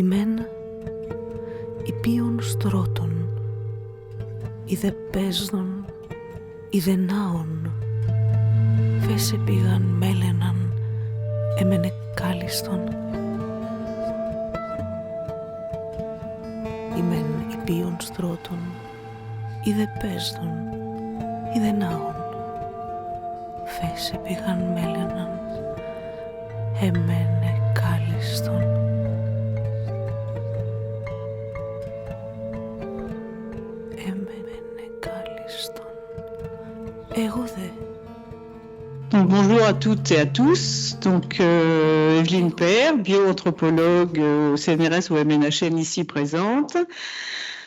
Ημέν υπείων στρώτων, είδε παίζον, είδε νάων, φέσε πήγαν μέλαιναν, έμενε κάλιστον. Ημέν υπείων στρώτων, είδε παίζον, είδε νάων, φέσε πήγαν μέλαιναν, έμενε κάλιστον. Donc, bonjour à toutes et à tous. Donc, Evelyne Père, bioanthropologue au CNRS ou MNHN ici présente.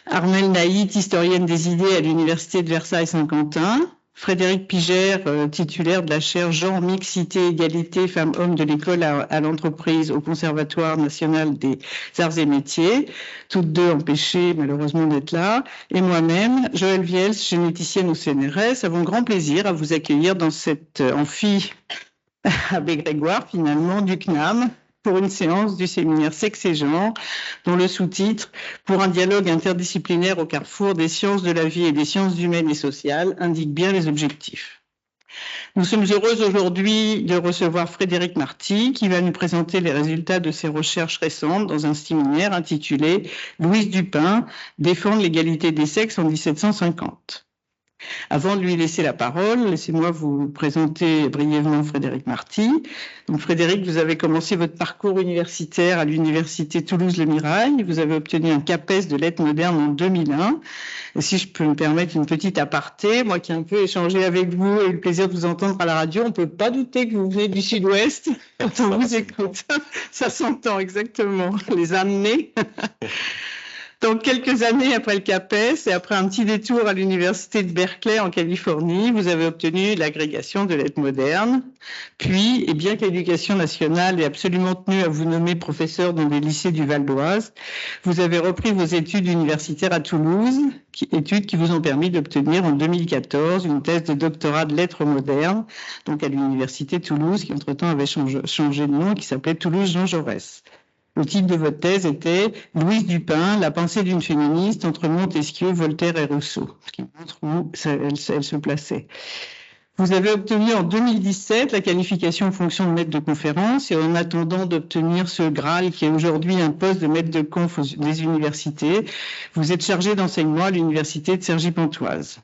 Armelle Naït, historienne des idées à l'Université de Versailles-Saint-Quentin. Frédéric Pigère, titulaire de la chaire Genre, Mixité, Égalité, Femmes-Hommes de l'école à l'entreprise au Conservatoire national des arts et métiers, toutes deux empêchées malheureusement d'être là, et moi-même, Joëlle Viels, généticienne au CNRS, avons grand plaisir à vous accueillir dans cette amphi Abbé Grégoire, finalement, du CNAM, pour une séance du séminaire Sexe et Genre, dont le sous-titre « Pour un dialogue interdisciplinaire au carrefour des sciences de la vie et des sciences humaines et sociales » indique bien les objectifs. Nous sommes heureux aujourd'hui de recevoir Frédéric Marty, qui va nous présenter les résultats de ses recherches récentes dans un séminaire intitulé « Louise Dupin, défendre l'égalité des sexes en 1750 ». Avant de lui laisser la parole, laissez-moi vous présenter brièvement Frédéric Marty. Donc Frédéric, vous avez commencé votre parcours universitaire à l'université Toulouse-Le Mirail. Vous avez obtenu un CAPES de lettres modernes en 2001. Et si je peux me permettre une petite aparté, moi qui ai un peu échangé avec vous et eu le plaisir de vous entendre à la radio, on ne peut pas douter que vous venez du Sud-Ouest quand on vous écoute. Ça s'entend exactement, les amener. Donc, quelques années après le CAPES et après un petit détour à l'université de Berkeley en Californie, vous avez obtenu l'agrégation de lettres modernes. Puis, et bien que l'Éducation nationale ait absolument tenu à vous nommer professeur dans des lycées du Val d'Oise, vous avez repris vos études universitaires à Toulouse, études qui vous ont permis d'obtenir en 2014 une thèse de doctorat de lettres modernes, donc à l'université Toulouse, qui entre-temps avait changé de nom, qui s'appelait Toulouse-Jean Jaurès. Le titre de votre thèse était « Louise Dupin, la pensée d'une féministe entre Montesquieu, Voltaire et Rousseau », ce qui montre où elle se plaçait. Vous avez obtenu en 2017 la qualification en fonction de maître de conférence et en attendant d'obtenir ce Graal qui est aujourd'hui un poste de maître de conf des universités, vous êtes chargé d'enseignement à l'université de Cergy-Pontoise.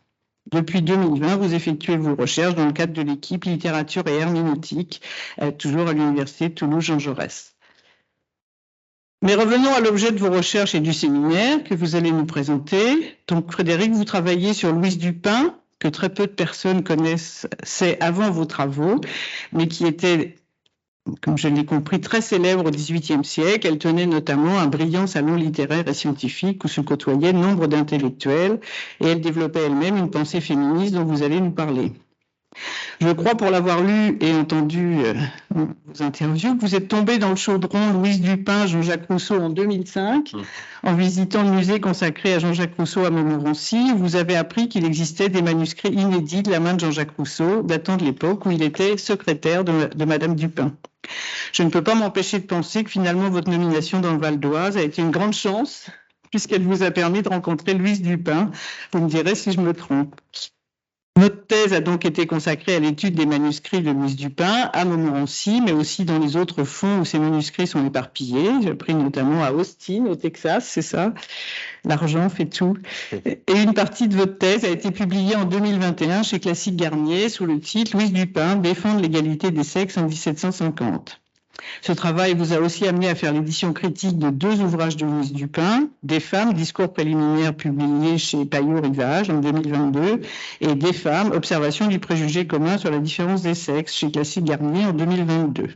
Depuis 2020, vous effectuez vos recherches dans le cadre de l'équipe littérature et herméneutique, toujours à l'université de Toulouse-Jean Jaurès. Mais revenons à l'objet de vos recherches et du séminaire que vous allez nous présenter. Donc, Frédéric, vous travaillez sur Louise Dupin, que très peu de personnes connaissaient avant vos travaux, mais qui était, comme je l'ai compris, très célèbre au XVIIIe siècle. Elle tenait notamment un brillant salon littéraire et scientifique où se côtoyaient nombre d'intellectuels et elle développait elle-même une pensée féministe dont vous allez nous parler. Je crois, pour l'avoir lu et entendu vos interviews, que vous êtes tombé dans le chaudron Louise Dupin, Jean-Jacques Rousseau en 2005, en visitant le musée consacré à Jean-Jacques Rousseau à Montmorency. Vous avez appris qu'il existait des manuscrits inédits de la main de Jean-Jacques Rousseau, datant de l'époque où il était secrétaire de Madame Dupin. Je ne peux pas m'empêcher de penser que finalement votre nomination dans le Val d'Oise a été une grande chance, puisqu'elle vous a permis de rencontrer Louise Dupin. Vous me direz si je me trompe. Notre thèse a donc été consacrée à l'étude des manuscrits de Louise Dupin à Montmorency, mais aussi dans les autres fonds où ces manuscrits sont éparpillés. J'ai pris notamment à Austin, au Texas, c'est ça. L'argent fait tout. Et une partie de votre thèse a été publiée en 2021 chez Classique Garnier sous le titre « Louise Dupin, défendre l'égalité des sexes en 1750 ». Ce travail vous a aussi amené à faire l'édition critique de 2 ouvrages de Louise Dupin, Des femmes, discours préliminaires publié chez Payot-Rivage en 2022, et Des femmes, observation du préjugé commun sur la différence des sexes chez Classique Garnier en 2022.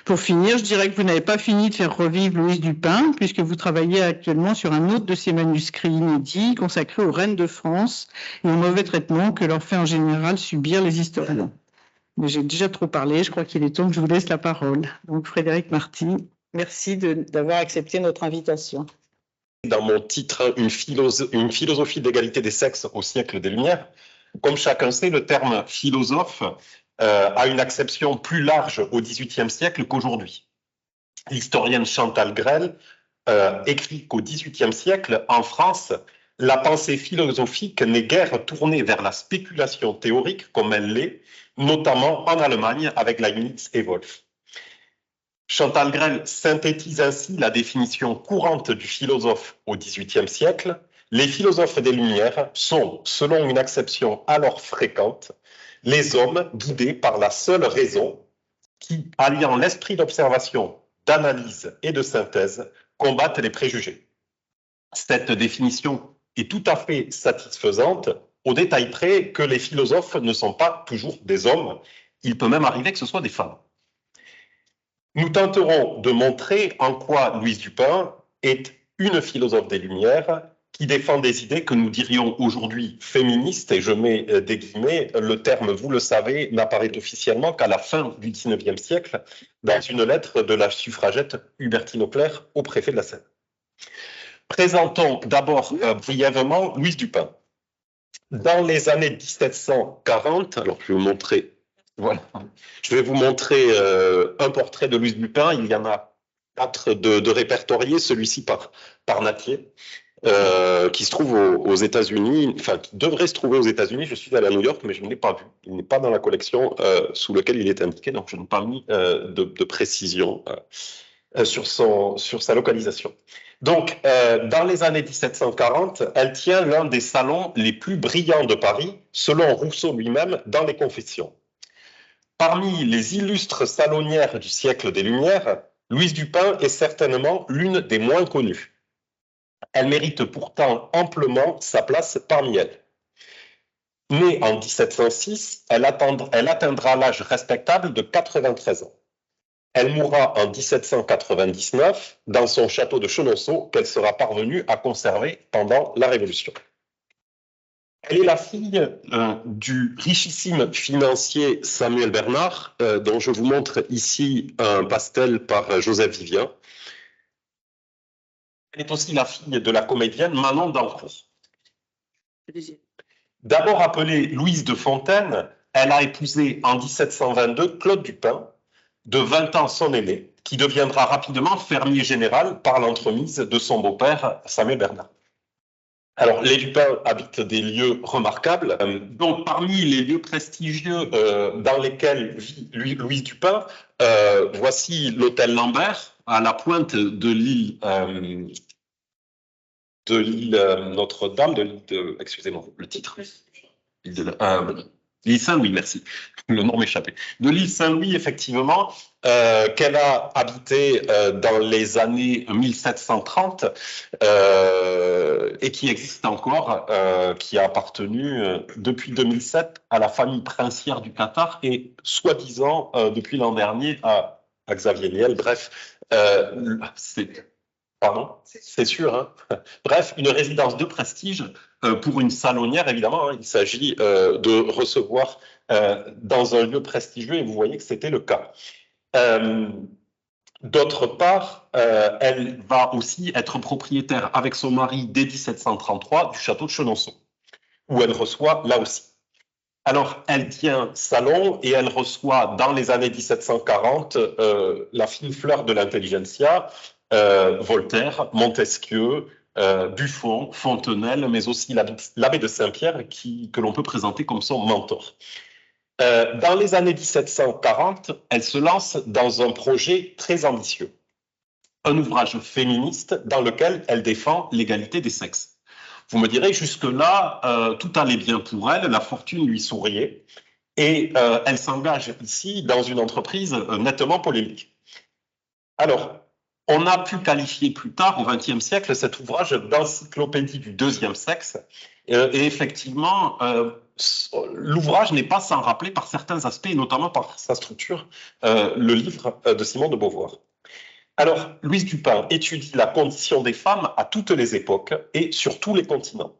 Pour finir, je dirais que vous n'avez pas fini de faire revivre Louise Dupin, puisque vous travaillez actuellement sur un autre de ses manuscrits inédits consacré aux reines de France et au mauvais traitement que leur fait en général subir les historiens. Mais j'ai déjà trop parlé, je crois qu'il est temps que je vous laisse la parole. Donc Frédéric Marty, merci d'avoir accepté notre invitation. Dans mon titre, une philosophie d'égalité des sexes au siècle des Lumières, comme chacun sait, le terme philosophe a une acception plus large au XVIIIe siècle qu'aujourd'hui. L'historienne Chantal Grel écrit qu'au XVIIIe siècle, en France, la pensée philosophique n'est guère tournée vers la spéculation théorique comme elle l'est, notamment en Allemagne avec Leibniz et Wolff. Chantal Grel synthétise ainsi la définition courante du philosophe au XVIIIe siècle. Les philosophes des Lumières sont, selon une acception alors fréquente, les hommes guidés par la seule raison qui, alliant l'esprit d'observation, d'analyse et de synthèse, combattent les préjugés. Cette définition est tout à fait satisfaisante, au détail près que les philosophes ne sont pas toujours des hommes, il peut même arriver que ce soit des femmes. Nous tenterons de montrer en quoi Louise Dupin est une philosophe des Lumières qui défend des idées que nous dirions aujourd'hui féministes, et je mets des guillemets, le terme, vous le savez, n'apparaît officiellement qu'à la fin du XIXe siècle dans une lettre de la suffragette Hubertine Auclair au préfet de la Seine. Présentons d'abord brièvement Louise Dupin. Dans les années 1740, alors je vais vous montrer, voilà, je vais vous montrer un portrait de Louise Dupin. Il y en a 4 de répertoriés, celui-ci par Nattier, qui se trouve aux États-Unis, enfin qui devrait se trouver aux États-Unis. Je suis allé à New York, mais je ne l'ai pas vu. Il n'est pas dans la collection sous laquelle il est indiqué, donc je n'ai pas mis de précision sur sa localisation. Donc, dans les années 1740, elle tient l'un des salons les plus brillants de Paris, selon Rousseau lui-même, dans les Confessions. Parmi les illustres salonnières du siècle des Lumières, Louise Dupin est certainement l'une des moins connues. Elle mérite pourtant amplement sa place parmi elles. Née en 1706, elle atteindra l'âge respectable de 93 ans. Elle mourra en 1799 dans son château de Chenonceau qu'elle sera parvenue à conserver pendant la Révolution. Elle est la fille du richissime financier Samuel Bernard, dont je vous montre ici un pastel par Joseph Vivien. Elle est aussi la fille de la comédienne Manon Dancourt. D'abord appelée Louise de Fontaine, elle a épousé en 1722 Claude Dupin, de 20 ans son aîné, qui deviendra rapidement fermier général par l'entremise de son beau-père Samuel Bernard. Alors, les Dupin habitent des lieux remarquables. Donc, parmi les lieux prestigieux dans lesquels vit Louise Dupin, voici l'hôtel Lambert, à la pointe de l'île Notre-Dame, excusez-moi, le titre. L'île Saint-Louis, merci. Le nom m'échappait. De l'île Saint-Louis, effectivement, qu'elle a habité dans les années 1730 et qui existe encore, qui a appartenu depuis 2007 à la famille princière du Qatar et soi-disant depuis l'an dernier à Xavier Niel. Bref, pardon, c'est sûr. Hein. Bref, une résidence de prestige pour une salonnière, évidemment. Hein, il s'agit de recevoir dans un lieu prestigieux et vous voyez que c'était le cas. D'autre part, elle va aussi être propriétaire avec son mari dès 1733 du château de Chenonceau, où elle reçoit là aussi. Alors, elle tient salon et elle reçoit dans les années 1740 la fine fleur de l'intelligentsia, Voltaire, Montesquieu, Buffon, Fontenelle, mais aussi l'abbé de Saint-Pierre que l'on peut présenter comme son mentor. Dans les années 1740, elle se lance dans un projet très ambitieux, un ouvrage féministe dans lequel elle défend l'égalité des sexes. Vous me direz, jusque-là, tout allait bien pour elle, la fortune lui souriait, et elle s'engage ici dans une entreprise nettement polémique. Alors, on a pu qualifier plus tard, au XXe siècle, cet ouvrage d'encyclopédie du deuxième sexe. Et effectivement, l'ouvrage n'est pas sans rappeler par certains aspects, et notamment par sa structure, le livre de Simone de Beauvoir. Alors, Louise Dupin étudie la condition des femmes à toutes les époques et sur tous les continents.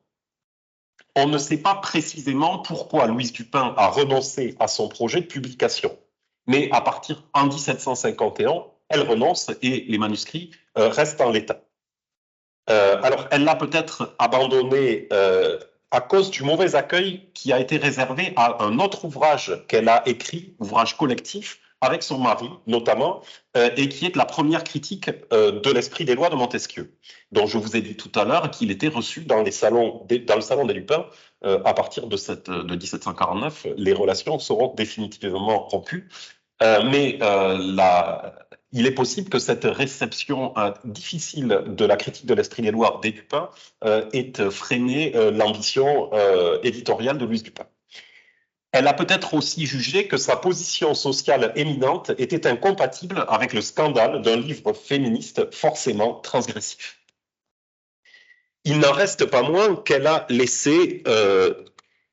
On ne sait pas précisément pourquoi Louise Dupin a renoncé à son projet de publication. Mais à partir en 1751, elle renonce et les manuscrits restent en l'état. Alors, elle l'a peut-être abandonné à cause du mauvais accueil qui a été réservé à un autre ouvrage qu'elle a écrit, ouvrage collectif, avec son mari notamment, et qui est la première critique de l'esprit des lois de Montesquieu, dont je vous ai dit tout à l'heure qu'il était reçu dans le salon des Lupins. À partir de 1749, les relations seront définitivement rompues. Il est possible que cette réception difficile de la critique de l'esprit des lois des Dupin ait freiné l'ambition éditoriale de Louise Dupin. Elle a peut-être aussi jugé que sa position sociale éminente était incompatible avec le scandale d'un livre féministe forcément transgressif. Il n'en reste pas moins qu'elle a laissé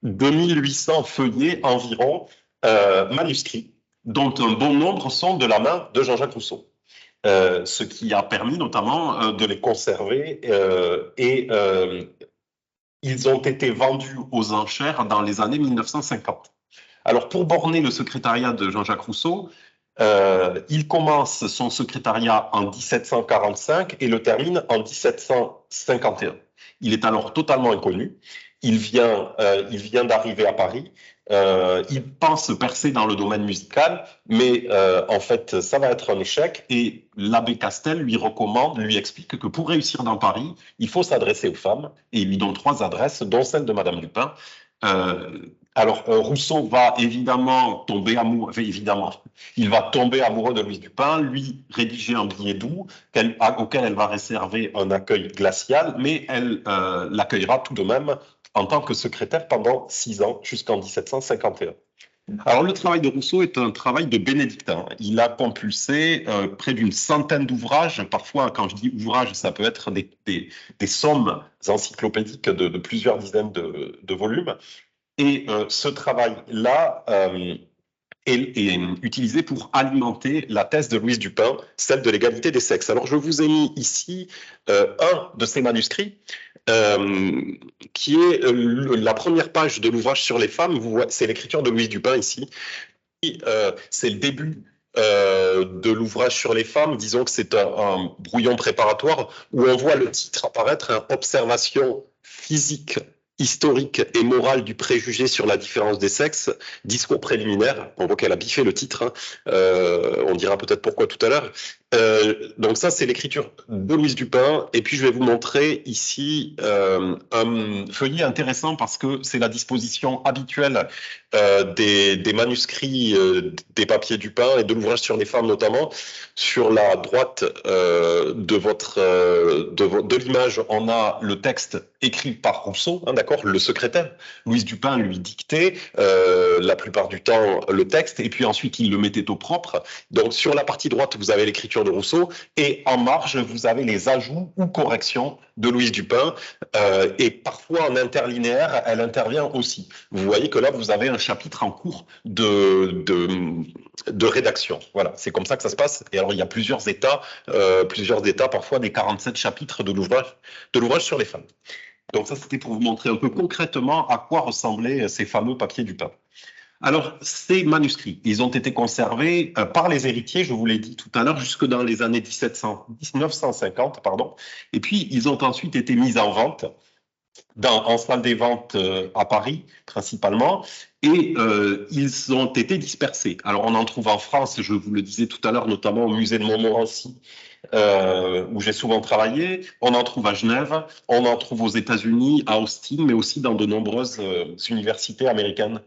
2800 feuillets environ manuscrits, dont un bon nombre sont de la main de Jean-Jacques Rousseau, ce qui a permis notamment de les conserver et ils ont été vendus aux enchères dans les années 1950. Alors, pour borner le secrétariat de Jean-Jacques Rousseau, il commence son secrétariat en 1745 et le termine en 1751. Il est alors totalement inconnu. Il vient d'arriver à Paris. Il pense percer dans le domaine musical, mais en fait, ça va être un échec. Et l'abbé Castel lui explique que pour réussir dans Paris, il faut s'adresser aux femmes. Et il lui donne 3 adresses, dont celle de Madame Dupin. Rousseau va évidemment tomber amoureux, il va tomber amoureux de Louise Dupin, lui rédiger un billet doux auquel elle va réserver un accueil glacial, mais elle l'accueillera tout de même en tant que secrétaire pendant 6 ans, jusqu'en 1751. Alors, le travail de Rousseau est un travail de bénédictin. Il a compulsé près d'une centaine d'ouvrages. Parfois, quand je dis ouvrages, ça peut être des sommes encyclopédiques de plusieurs dizaines de volumes. Et ce travail-là est utilisé pour alimenter la thèse de Louise Dupin, celle de l'égalité des sexes. Alors, je vous ai mis ici un de ces manuscrits, qui est la première page de l'ouvrage sur les femmes. C'est l'écriture de Louise Dupin ici. C'est le début de l'ouvrage sur les femmes. Disons que c'est un brouillon préparatoire où on voit le titre apparaître, hein, Observation physique, historique et morale du préjugé sur la différence des sexes, discours préliminaire. On voit qu'elle a biffé le titre, hein. On dira peut-être pourquoi tout à l'heure. Donc ça, c'est l'écriture de Louise Dupin. Et puis, je vais vous montrer ici un feuillet intéressant parce que c'est la disposition habituelle des manuscrits, des papiers Dupin et de l'ouvrage sur les femmes notamment. Sur la droite de l'image, on a le texte écrit par Rousseau, hein, d'accord, le secrétaire. Louise Dupin lui dictait la plupart du temps le texte et puis ensuite il le mettait au propre. Donc sur la partie droite, vous avez l'écriture de Rousseau et en marge, vous avez les ajouts ou corrections de Louise Dupin et parfois en interlinéaire, elle intervient aussi. Vous voyez que là, vous avez un chapitre en cours de rédaction. Voilà, c'est comme ça que ça se passe. Et alors, il y a plusieurs états parfois des 47 chapitres de l'ouvrage sur les femmes. Donc ça, c'était pour vous montrer un peu concrètement à quoi ressemblaient ces fameux papiers Dupin. Alors, ces manuscrits, ils ont été conservés par les héritiers, je vous l'ai dit tout à l'heure, jusque dans les années 1950, pardon. Et puis, ils ont ensuite été mis en vente en salle des ventes à Paris, principalement, et ils ont été dispersés. Alors, on en trouve en France, je vous le disais tout à l'heure, notamment au musée de Montmorency, où j'ai souvent travaillé. On en trouve à Genève, on en trouve aux États-Unis, à Austin, mais aussi dans de nombreuses universités américaines.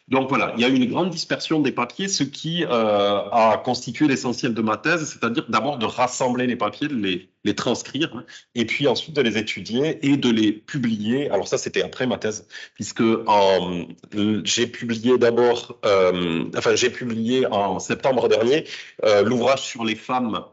Donc voilà, il y a eu une grande dispersion des papiers, ce qui a constitué l'essentiel de ma thèse, c'est-à-dire d'abord de rassembler les papiers, de les transcrire, et puis ensuite de les étudier et de les publier. Alors ça, c'était après ma thèse, puisque j'ai publié en septembre dernier l'ouvrage sur les femmes,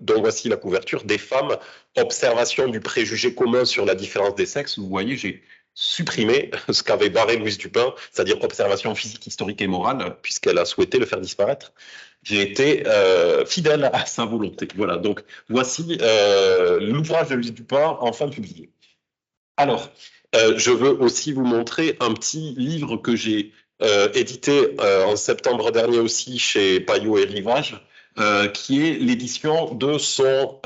dont voici la couverture, des femmes, observation du préjugé commun sur la différence des sexes. Vous voyez, j'ai supprimer ce qu'avait barré Louise Dupin, c'est-à-dire observation physique, historique et morale, puisqu'elle a souhaité le faire disparaître. J'ai été fidèle à sa volonté. Voilà, donc voici l'ouvrage de Louise Dupin, enfin publié. Alors, je veux aussi vous montrer un petit livre que j'ai édité en septembre dernier aussi chez Payot et Rivage, qui est l'édition de son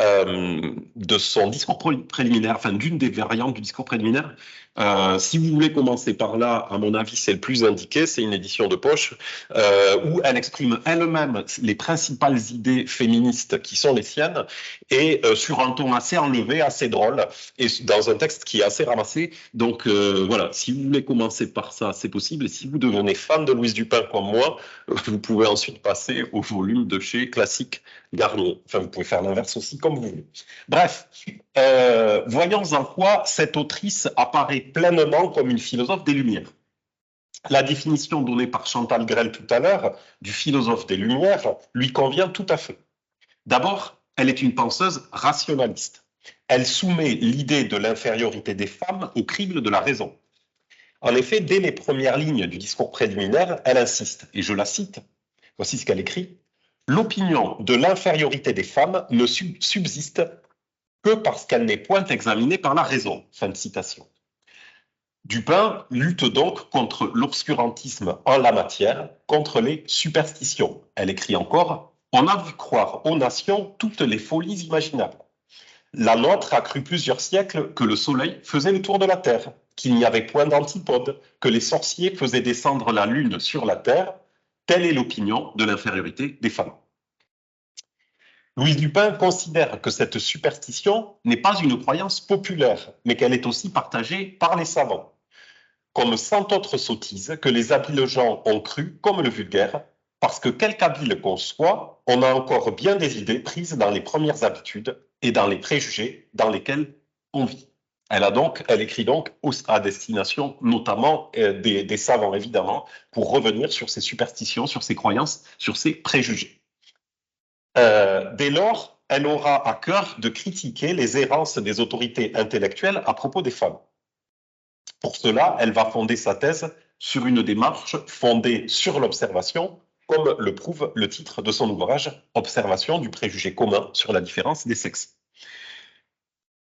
discours préliminaire, enfin d'une des variantes du discours préliminaire, Si vous voulez commencer par là, à mon avis, c'est le plus indiqué. C'est une édition de poche où elle exprime elle-même les principales idées féministes qui sont les siennes et sur un ton assez enlevé, assez drôle et dans un texte qui est assez ramassé. Donc voilà, si vous voulez commencer par ça, c'est possible. Et si vous devenez fan de Louise Dupin comme moi, vous pouvez ensuite passer au volume de chez Classique Garnier. Enfin, vous pouvez faire l'inverse aussi comme vous voulez. Bref, voyons en quoi cette autrice apparaît pleinement comme une philosophe des Lumières. La définition donnée par Chantal Grel tout à l'heure du philosophe des Lumières lui convient tout à fait. D'abord, elle est une penseuse rationaliste. Elle soumet l'idée de l'infériorité des femmes au crible de la raison. En effet, dès les premières lignes du discours préliminaire, elle insiste, et je la cite, voici ce qu'elle écrit, « L'opinion de l'infériorité des femmes ne subsiste que parce qu'elle n'est point examinée par la raison. » Fin de citation. Dupin lutte donc contre l'obscurantisme en la matière, contre les superstitions. Elle écrit encore « On a vu croire aux nations toutes les folies imaginables. La nôtre a cru plusieurs siècles que le soleil faisait le tour de la terre, qu'il n'y avait point d'antipode, que les sorciers faisaient descendre la lune sur la terre. Telle est l'opinion de l'infériorité des femmes. » Louise Dupin considère que cette superstition n'est pas une croyance populaire, mais qu'elle est aussi partagée par les savants. Comme 100 autres sottises que les habiles gens ont cru comme le vulgaire, parce que quelque habile qu'on soit, on a encore bien des idées prises dans les premières habitudes et dans les préjugés dans lesquels on vit. Elle écrit donc à destination notamment des savants, évidemment, pour revenir sur ces superstitions, sur ces croyances, sur ces préjugés. Dès lors, elle aura à cœur de critiquer les errances des autorités intellectuelles à propos des femmes. Pour cela, elle va fonder sa thèse sur une démarche fondée sur l'observation, comme le prouve le titre de son ouvrage « Observation du préjugé commun sur la différence des sexes ».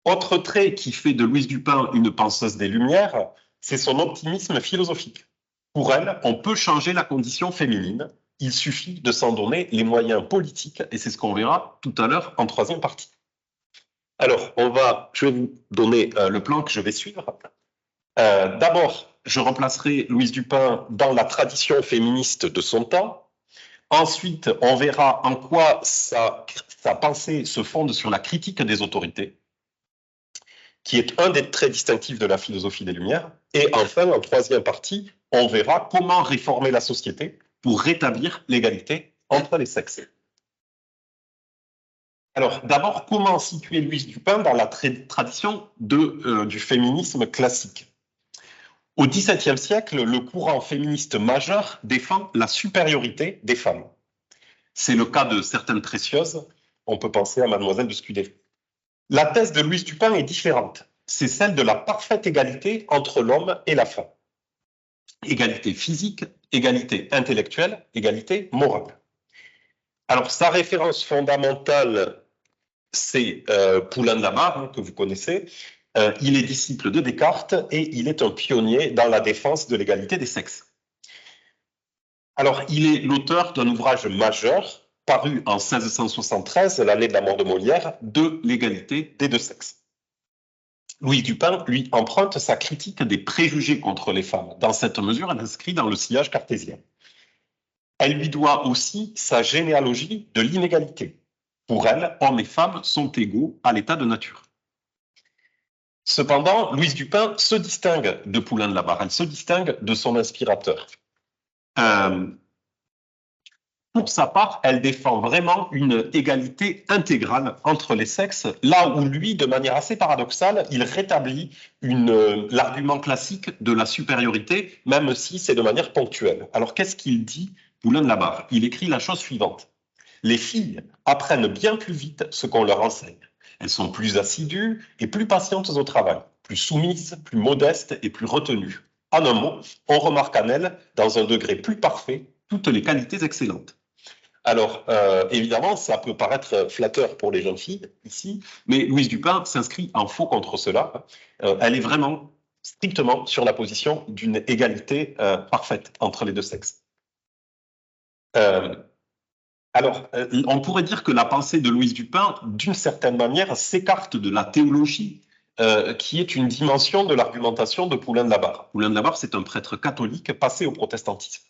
Autre trait qui fait de Louise Dupin une penseuse des Lumières, c'est son optimisme philosophique. Pour elle, on peut changer la condition féminine, il suffit de s'en donner les moyens politiques, et c'est ce qu'on verra tout à l'heure en troisième partie. Alors, je vais vous donner le plan que je vais suivre. D'abord, je remplacerai Louise Dupin dans la tradition féministe de son temps. Ensuite, on verra en quoi sa pensée se fonde sur la critique des autorités, qui est un des traits distinctifs de la philosophie des Lumières. Et enfin, en troisième partie, on verra comment réformer la société pour rétablir l'égalité entre les sexes. Alors, d'abord, comment situer Louise Dupin dans la tradition du féminisme classique ? Au XVIIe siècle, le courant féministe majeur défend la supériorité des femmes. C'est le cas de certaines précieuses. On peut penser à Mademoiselle de Scudé. La thèse de Louise Dupin est différente. C'est celle de la parfaite égalité entre l'homme et la femme. Égalité physique, égalité intellectuelle, égalité morale. Alors, sa référence fondamentale, c'est Poulain de la Barre, que vous connaissez. Il est disciple de Descartes et il est un pionnier dans la défense de l'égalité des sexes. Alors, il est l'auteur d'un ouvrage majeur, paru en 1673, l'année de la mort de Molière, de l'égalité des deux sexes. Louise Dupin, lui, emprunte sa critique des préjugés contre les femmes. Dans cette mesure, elle inscrit dans le sillage cartésien. Elle lui doit aussi sa généalogie de l'inégalité. Pour elle, hommes et femmes sont égaux à l'état de nature. Cependant, Louise Dupin se distingue de Poulain de la Barre, elle se distingue de son inspirateur. Pour sa part, elle défend vraiment une égalité intégrale entre les sexes, là où lui, de manière assez paradoxale, il rétablit l'argument classique de la supériorité, même si c'est de manière ponctuelle. Alors qu'est-ce qu'il dit, Poulain de la Barre ? Il écrit la chose suivante. Les filles apprennent bien plus vite ce qu'on leur enseigne. Elles sont plus assidues et plus patientes au travail, plus soumises, plus modestes et plus retenues. En un mot, on remarque en elles, dans un degré plus parfait, toutes les qualités excellentes. Alors, évidemment, ça peut paraître flatteur pour les jeunes filles, ici, mais Louise Dupin s'inscrit en faux contre cela. Elle est vraiment strictement sur la position d'une égalité parfaite entre les deux sexes. Alors, on pourrait dire que la pensée de Louise Dupin, d'une certaine manière, s'écarte de la théologie qui est une dimension de l'argumentation de Poulain de la Barre. Poulain de la Barre, c'est un prêtre catholique passé au protestantisme.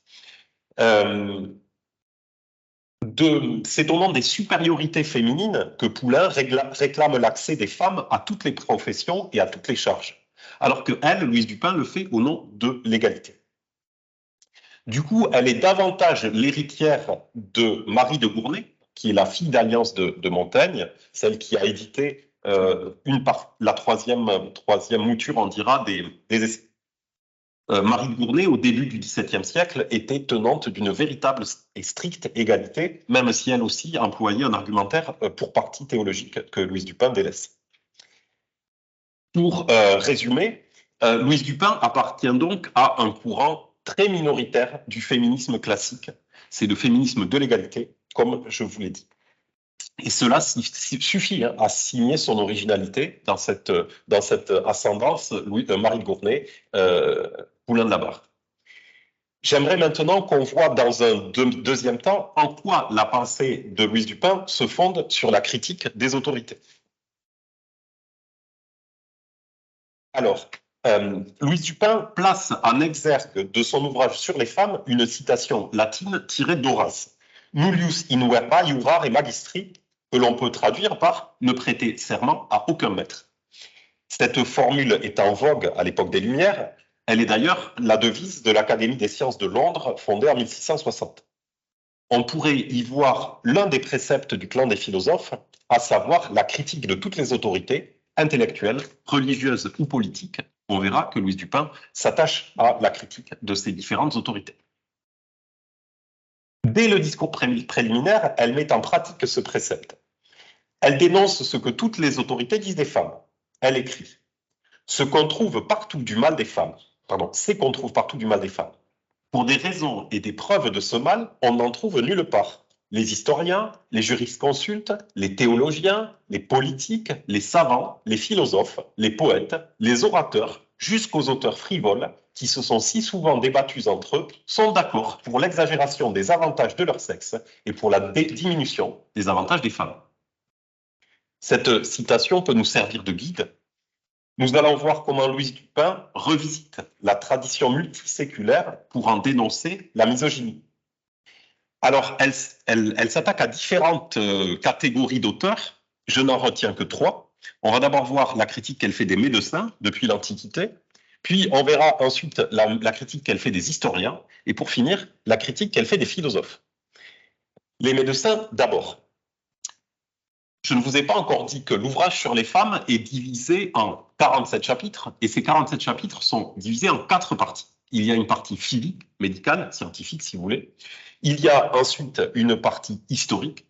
C'est au nom des supériorités féminines que Poulain réclame l'accès des femmes à toutes les professions et à toutes les charges, alors que elle, Louise Dupin, le fait au nom de l'égalité. Du coup, elle est davantage l'héritière de Marie de Gournay, qui est la fille d'Alliance de Montaigne, celle qui a édité la troisième mouture, on dira, des essais. Marie de Gournay, au début du XVIIe siècle, était tenante d'une véritable et stricte égalité, même si elle aussi employait un argumentaire pour partie théologique que Louise Dupin délaisse. Pour résumer, Louise Dupin appartient donc à un courant très minoritaire du féminisme classique. C'est le féminisme de l'égalité, comme je vous l'ai dit. Et cela suffit à signer son originalité dans cette ascendance Marie de Gournay, Poulain de la Barre. J'aimerais maintenant qu'on voit dans un deuxième temps en quoi la pensée de Louise Dupin se fonde sur la critique des autorités. Alors, Louise Dupin place en exergue de son ouvrage sur les femmes une citation latine tirée d'Horace. Nullius in verba iurare magistri, que l'on peut traduire par « ne prêter serment à aucun maître ». Cette formule est en vogue à l'époque des Lumières. Elle est d'ailleurs la devise de l'Académie des sciences de Londres, fondée en 1660. On pourrait y voir l'un des préceptes du clan des philosophes, à savoir la critique de toutes les autorités, intellectuelles, religieuses ou politiques. On verra que Louise Dupin s'attache à la critique de ces différentes autorités. Dès le discours préliminaire, elle met en pratique ce précepte. Elle dénonce ce que toutes les autorités disent des femmes. Elle écrit « c'est qu'on trouve partout du mal des femmes. Pour des raisons et des preuves de ce mal, on n'en trouve nulle part. Les historiens, les jurisconsultes, les théologiens, les politiques, les savants, les philosophes, les poètes, les orateurs, jusqu'aux auteurs frivoles, qui se sont si souvent débattus entre eux, sont d'accord pour l'exagération des avantages de leur sexe et pour la diminution des avantages des femmes. » Cette citation peut nous servir de guide. Nous allons voir comment Louise Dupin revisite la tradition multiséculaire pour en dénoncer la misogynie. Alors, elle s'attaque à différentes catégories d'auteurs. Je n'en retiens que 3. On va d'abord voir la critique qu'elle fait des médecins depuis l'Antiquité, puis on verra ensuite la critique qu'elle fait des historiens, et pour finir, la critique qu'elle fait des philosophes. Les médecins d'abord. Je ne vous ai pas encore dit que l'ouvrage sur les femmes est divisé en 47 chapitres, et ces 47 chapitres sont divisés en 4 parties. Il y a une partie physique, médicale, scientifique si vous voulez. Il y a ensuite une partie historique,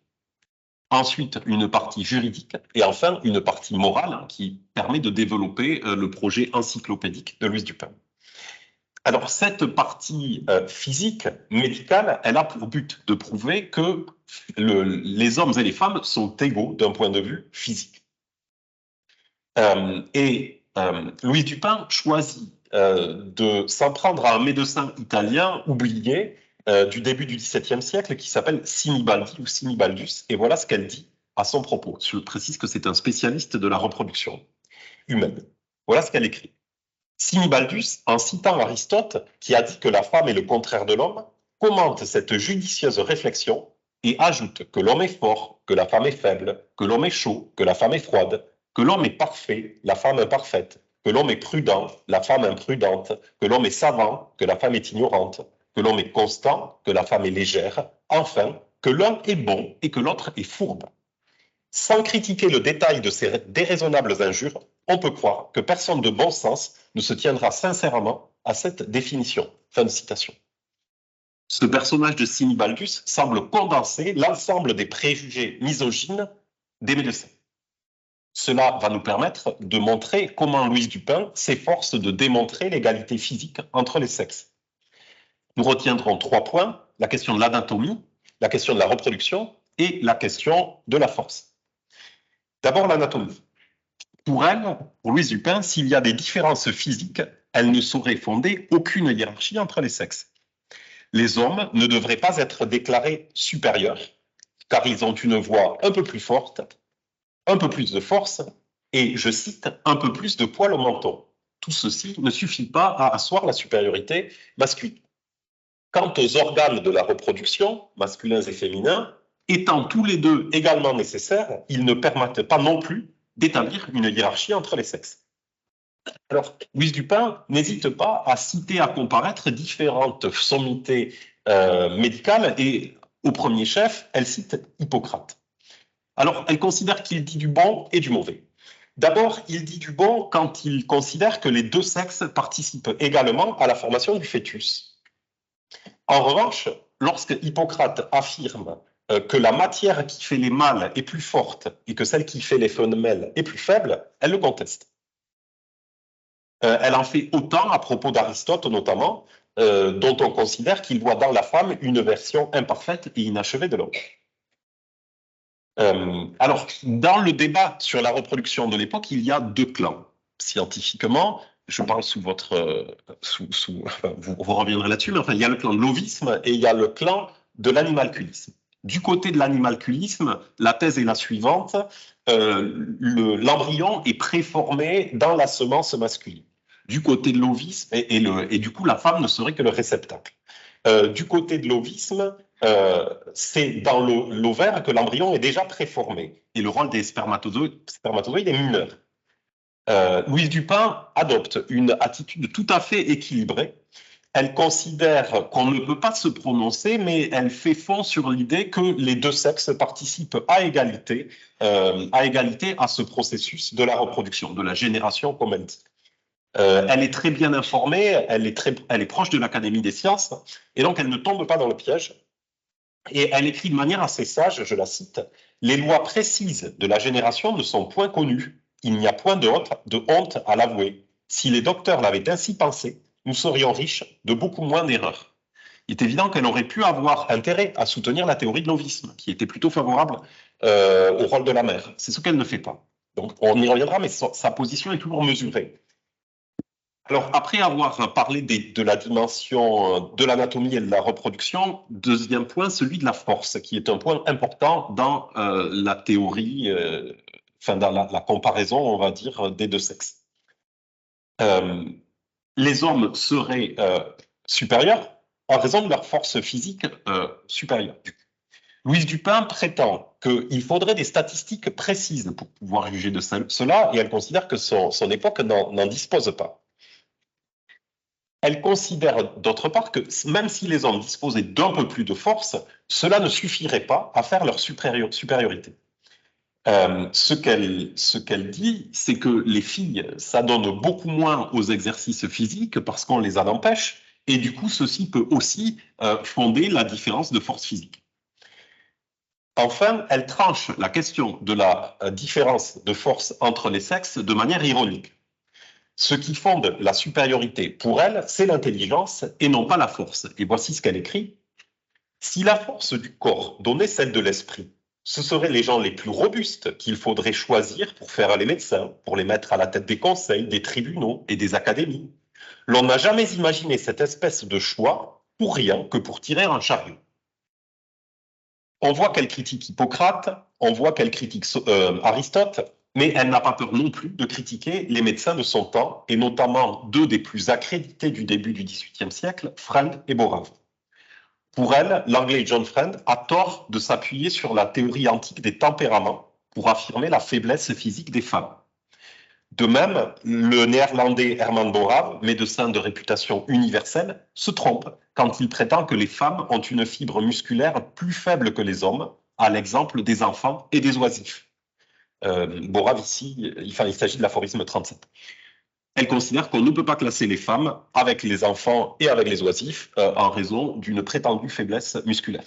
ensuite une partie juridique, et enfin une partie morale qui permet de développer le projet encyclopédique de Louise Dupin. Alors, cette partie physique, médicale, elle a pour but de prouver que les hommes et les femmes sont égaux d'un point de vue physique. Louise Dupin choisit de s'en prendre à un médecin italien oublié du début du XVIIe siècle qui s'appelle Sinibaldi ou Sinibaldus, et voilà ce qu'elle dit à son propos. Je précise que c'est un spécialiste de la reproduction humaine. Voilà ce qu'elle écrit. Sinibaldus, en citant Aristote, qui a dit que la femme est le contraire de l'homme, commente cette judicieuse réflexion et ajoute que l'homme est fort, que la femme est faible, que l'homme est chaud, que la femme est froide, que l'homme est parfait, la femme imparfaite, que l'homme est prudent, la femme imprudente, que l'homme est savant, que la femme est ignorante, que l'homme est constant, que la femme est légère, enfin, que l'un est bon et que l'autre est fourbe. Sans critiquer le détail de ces déraisonnables injures, on peut croire que personne de bon sens ne se tiendra sincèrement à cette définition. Fin de citation. Ce personnage de Sinibaldus semble condenser l'ensemble des préjugés misogynes des médecins. Cela va nous permettre de montrer comment Louise Dupin s'efforce de démontrer l'égalité physique entre les sexes. Nous retiendrons 3 points, la question de l'anatomie, la question de la reproduction et la question de la force. D'abord, l'anatomie. Pour elle, pour Louise Dupin, s'il y a des différences physiques, elle ne saurait fonder aucune hiérarchie entre les sexes. Les hommes ne devraient pas être déclarés supérieurs, car ils ont une voix un peu plus forte, un peu plus de force et, je cite, un peu plus de poil au menton. Tout ceci ne suffit pas à asseoir la supériorité masculine. Quant aux organes de la reproduction, masculins et féminins, étant tous les deux également nécessaires, ils ne permettent pas non plus d'établir une hiérarchie entre les sexes. Alors, Louise Dupin n'hésite pas à citer, à comparaître différentes sommités médicales et au premier chef, elle cite Hippocrate. Alors, elle considère qu'il dit du bon et du mauvais. D'abord, il dit du bon quand il considère que les deux sexes participent également à la formation du fœtus. En revanche, lorsque Hippocrate affirme que la matière qui fait les mâles est plus forte et que celle qui fait les femelles est plus faible, elle le conteste. Elle en fait autant à propos d'Aristote notamment, dont on considère qu'il voit dans la femme une version imparfaite et inachevée de l'homme. Alors, dans le débat sur la reproduction de l'époque, il y a deux clans. Scientifiquement, je parle sous votre... vous reviendrez là-dessus, mais enfin, il y a le clan de l'ovisme et il y a le clan de l'animalculisme. Du côté de l'animalculisme, la thèse est la suivante. L'embryon est préformé dans la semence masculine. Du côté de l'ovisme, et du coup, la femme ne serait que le réceptacle. Du côté de l'ovisme, c'est dans l'ovaire que l'embryon est déjà préformé. Et le rôle des spermatozoïdes est mineur. Louise Dupin adopte une attitude tout à fait équilibrée. Elle considère qu'on ne peut pas se prononcer, mais elle fait fond sur l'idée que les deux sexes participent à égalité à ce processus de la reproduction, de la génération, comme elle dit. Elle est très bien informée, elle est proche de l'Académie des sciences, et donc elle ne tombe pas dans le piège. Et elle écrit de manière assez sage, je la cite, « Les lois précises de la génération ne sont point connues. Il n'y a point de honte à l'avouer. Si les docteurs l'avaient ainsi pensé, nous serions riches de beaucoup moins d'erreurs. » Il est évident qu'elle aurait pu avoir intérêt à soutenir la théorie de l'ovisme, qui était plutôt favorable au rôle de la mère. C'est ce qu'elle ne fait pas. Donc on y reviendra, mais sa position est toujours mesurée. Alors, après avoir parlé de la dimension de l'anatomie et de la reproduction, deuxième point, celui de la force, qui est un point important dans la théorie, dans la comparaison, on va dire, des deux sexes. Les hommes seraient supérieurs en raison de leur force physique supérieure. Louise Dupin prétend qu'il faudrait des statistiques précises pour pouvoir juger de cela, et elle considère que son époque n'en dispose pas. Elle considère d'autre part que même si les hommes disposaient d'un peu plus de force, cela ne suffirait pas à faire leur supériorité. Ce qu'elle dit, c'est que les filles s'adonnent beaucoup moins aux exercices physiques parce qu'on les en empêche, et du coup, ceci peut aussi fonder la différence de force physique. Enfin, elle tranche la question de la différence de force entre les sexes de manière ironique. Ce qui fonde la supériorité pour elle, c'est l'intelligence et non pas la force. Et voici ce qu'elle écrit. « Si la force du corps donnait celle de l'esprit, ce seraient les gens les plus robustes qu'il faudrait choisir pour faire les médecins, pour les mettre à la tête des conseils, des tribunaux et des académies. L'on n'a jamais imaginé cette espèce de choix pour rien que pour tirer un chariot. » On voit qu'elle critique Hippocrate, on voit qu'elle critique Aristote, mais elle n'a pas peur non plus de critiquer les médecins de son temps, et notamment deux des plus accrédités du début du XVIIIe siècle, Freund et Borave. Pour elle, l'anglais John Freund a tort de s'appuyer sur la théorie antique des tempéraments pour affirmer la faiblesse physique des femmes. De même, le néerlandais Herman Borave, médecin de réputation universelle, se trompe quand il prétend que les femmes ont une fibre musculaire plus faible que les hommes, à l'exemple des enfants et des oisifs. Borave ici, il s'agit de l'aphorisme 37. Elle considère qu'on ne peut pas classer les femmes avec les enfants et avec les oisifs en raison d'une prétendue faiblesse musculaire.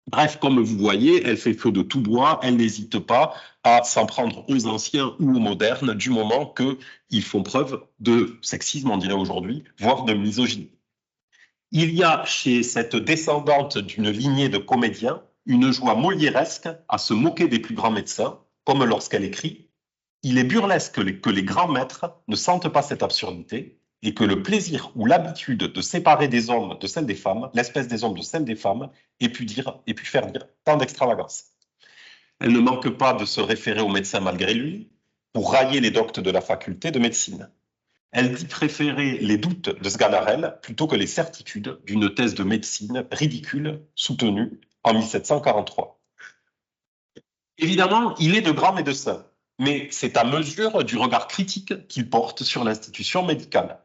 Bref, comme vous voyez, elle fait feu de tout bois, elle n'hésite pas à s'en prendre aux anciens ou aux modernes du moment qu'ils font preuve de sexisme, on dirait aujourd'hui, voire de misogynie. Il y a chez cette descendante d'une lignée de comédiens une joie molièresque à se moquer des plus grands médecins, comme lorsqu'elle écrit « Il est burlesque que les grands maîtres ne sentent pas cette absurdité et que le plaisir ou l'habitude de séparer des hommes de celle des femmes, l'espèce des hommes de celle des femmes, ait pu faire dire tant d'extravagance. » Elle ne manque pas de se référer au médecin malgré lui. pour railler les doctes de la faculté de médecine. Elle dit préférer les doutes de Sganarelle plutôt que les certitudes d'une thèse de médecine ridicule soutenue en 1743. Évidemment, il est de grands médecins, mais c'est à mesure du regard critique qu'il porte sur l'institution médicale.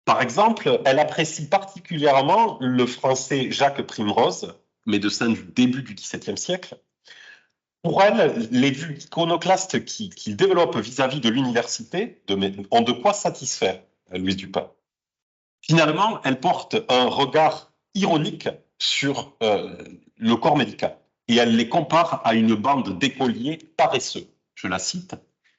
Par exemple, elle apprécie particulièrement le français Jacques Primrose, médecin du début du XVIIe siècle. Pour elle, les vues iconoclastes qu'il développe vis-à-vis de l'université ont de quoi satisfaire Louise Dupin. Finalement, elle porte un regard ironique sur le corps médical et elle les compare à une bande d'écoliers paresseux. Je la cite.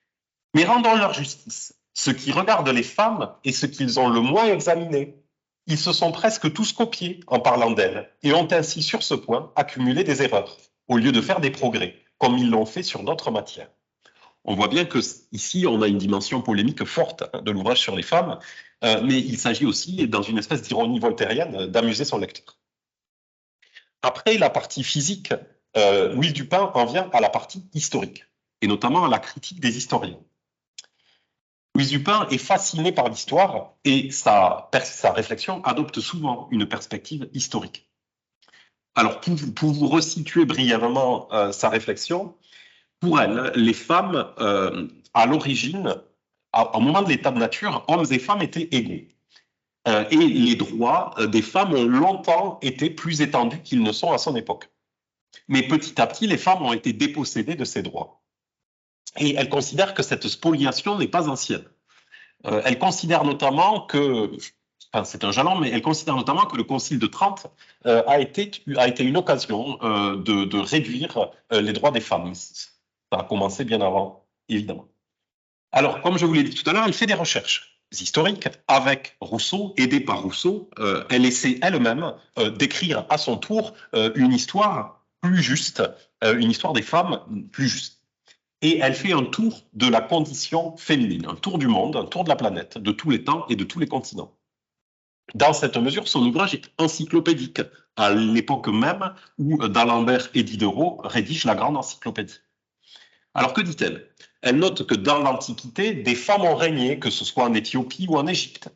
« Mais rendons-leur justice. Ceux qui regardent les femmes et ceux qu'ils ont le moins examiné, ils se sont presque tous copiés en parlant d'elles et ont ainsi sur ce point accumulé des erreurs, au lieu de faire des progrès, comme ils l'ont fait sur d'autres matières. » On voit bien que ici on a une dimension polémique forte de l'ouvrage sur les femmes, mais il s'agit aussi, dans une espèce d'ironie voltairienne, d'amuser son lecteur. Après la partie physique, Louise Dupin en vient à la partie historique, et notamment à la critique des historiens. Louise Dupin est fascinée par l'histoire et sa réflexion adopte souvent une perspective historique. Alors, pour vous resituer brièvement sa réflexion, pour elle, les femmes, à l'origine, au moment de l'état de nature, hommes et femmes étaient égaux. Et les droits des femmes ont longtemps été plus étendus qu'ils ne sont à son époque. Mais petit à petit, les femmes ont été dépossédées de ces droits. Et elle considère que cette spoliation n'est pas ancienne. Elle considère notamment que, enfin c'est un jalon, mais elle considère notamment que le Concile de Trente a été une occasion de réduire les droits des femmes. Ça a commencé bien avant, évidemment. Alors, comme je vous l'ai dit tout à l'heure, elle fait des recherches historiques avec Rousseau, aidée par Rousseau. Elle essaie elle-même d'écrire à son tour une histoire plus juste, une histoire des femmes plus juste. Et elle fait un tour de la condition féminine, un tour du monde, un tour de la planète, de tous les temps et de tous les continents. Dans cette mesure, son ouvrage est encyclopédique, à l'époque même où d'Alembert et Diderot rédigent la grande encyclopédie. Alors que dit-elle? Elle note que dans l'Antiquité, des femmes ont régné, que ce soit en Éthiopie ou en Égypte.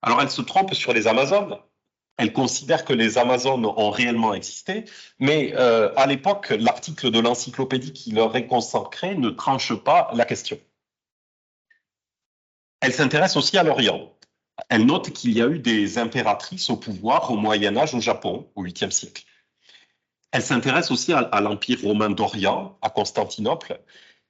Alors elle se trompe sur les Amazones. Elle considère que les Amazones ont réellement existé, mais à l'époque, l'article de l'encyclopédie qui leur est consacré ne tranche pas la question. Elle s'intéresse aussi à l'Orient. Elle note qu'il y a eu des impératrices au pouvoir au Moyen-Âge au Japon, au 8e siècle. Elle s'intéresse aussi à l'Empire romain d'Orient, à Constantinople,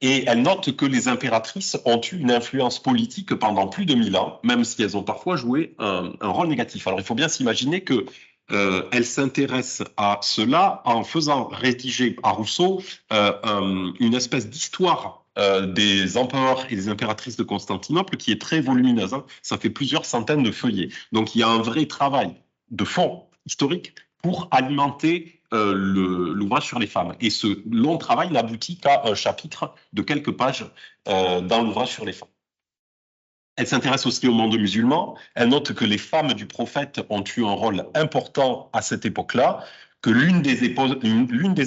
et elle note que les impératrices ont eu une influence politique pendant plus de 1000 ans, même si elles ont parfois joué un rôle négatif. Alors il faut bien s'imaginer que elle s'intéresse à cela en faisant rédiger à Rousseau une espèce d'histoire des empereurs et des impératrices de Constantinople qui est très volumineuse. Hein. Ça fait plusieurs centaines de feuillets. Donc il y a un vrai travail de fond historique pour alimenter l'ouvrage sur les femmes. Et ce long travail n'aboutit qu'à un chapitre de quelques pages dans l'ouvrage sur les femmes. Elle s'intéresse aussi au monde musulman. Elle note que les femmes du prophète ont eu un rôle important à cette époque-là, que l'une des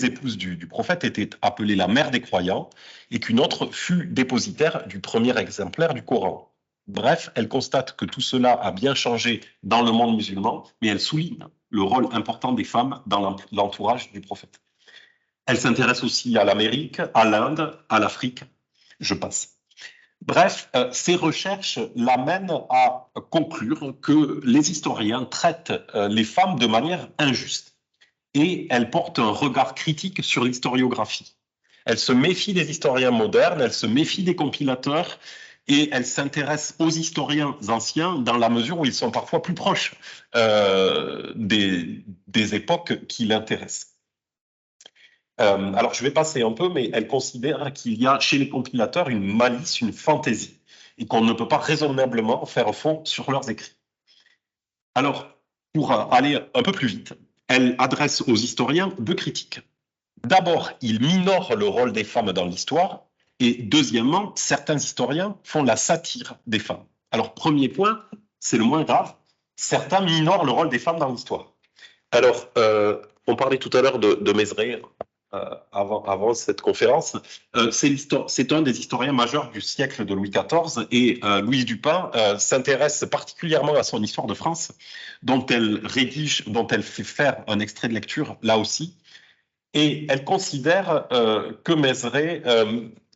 épouses du prophète était appelée la mère des croyants et qu'une autre fut dépositaire du premier exemplaire du Coran. Bref, elle constate que tout cela a bien changé dans le monde musulman, mais elle souligne le rôle important des femmes dans l'entourage du prophète. Elle s'intéresse aussi à l'Amérique, à l'Inde, à l'Afrique, je passe. Bref, ces recherches l'amènent à conclure que les historiens traitent les femmes de manière injuste et elle porte un regard critique sur l'historiographie. Elle se méfie des historiens modernes, elle se méfie des compilateurs et elle s'intéresse aux historiens anciens dans la mesure où ils sont parfois plus proches des époques qui l'intéressent. Alors je vais passer un peu, mais elle considère qu'il y a chez les compilateurs une malice, une fantaisie, et qu'on ne peut pas raisonnablement faire fond sur leurs écrits. Alors, pour aller un peu plus vite, elle adresse aux historiens deux critiques. D'abord, ils minorent le rôle des femmes dans l'histoire, et deuxièmement, certains historiens font la satire des femmes. Alors, premier point, c'est le moins grave, certains minorent le rôle des femmes dans l'histoire. Alors, on parlait tout à l'heure de Mézeray, avant cette conférence. C'est un des historiens majeurs du siècle de Louis XIV et Louise Dupin s'intéresse particulièrement à son histoire de France, dont elle fait faire un extrait de lecture là aussi. Et elle considère que Mézeray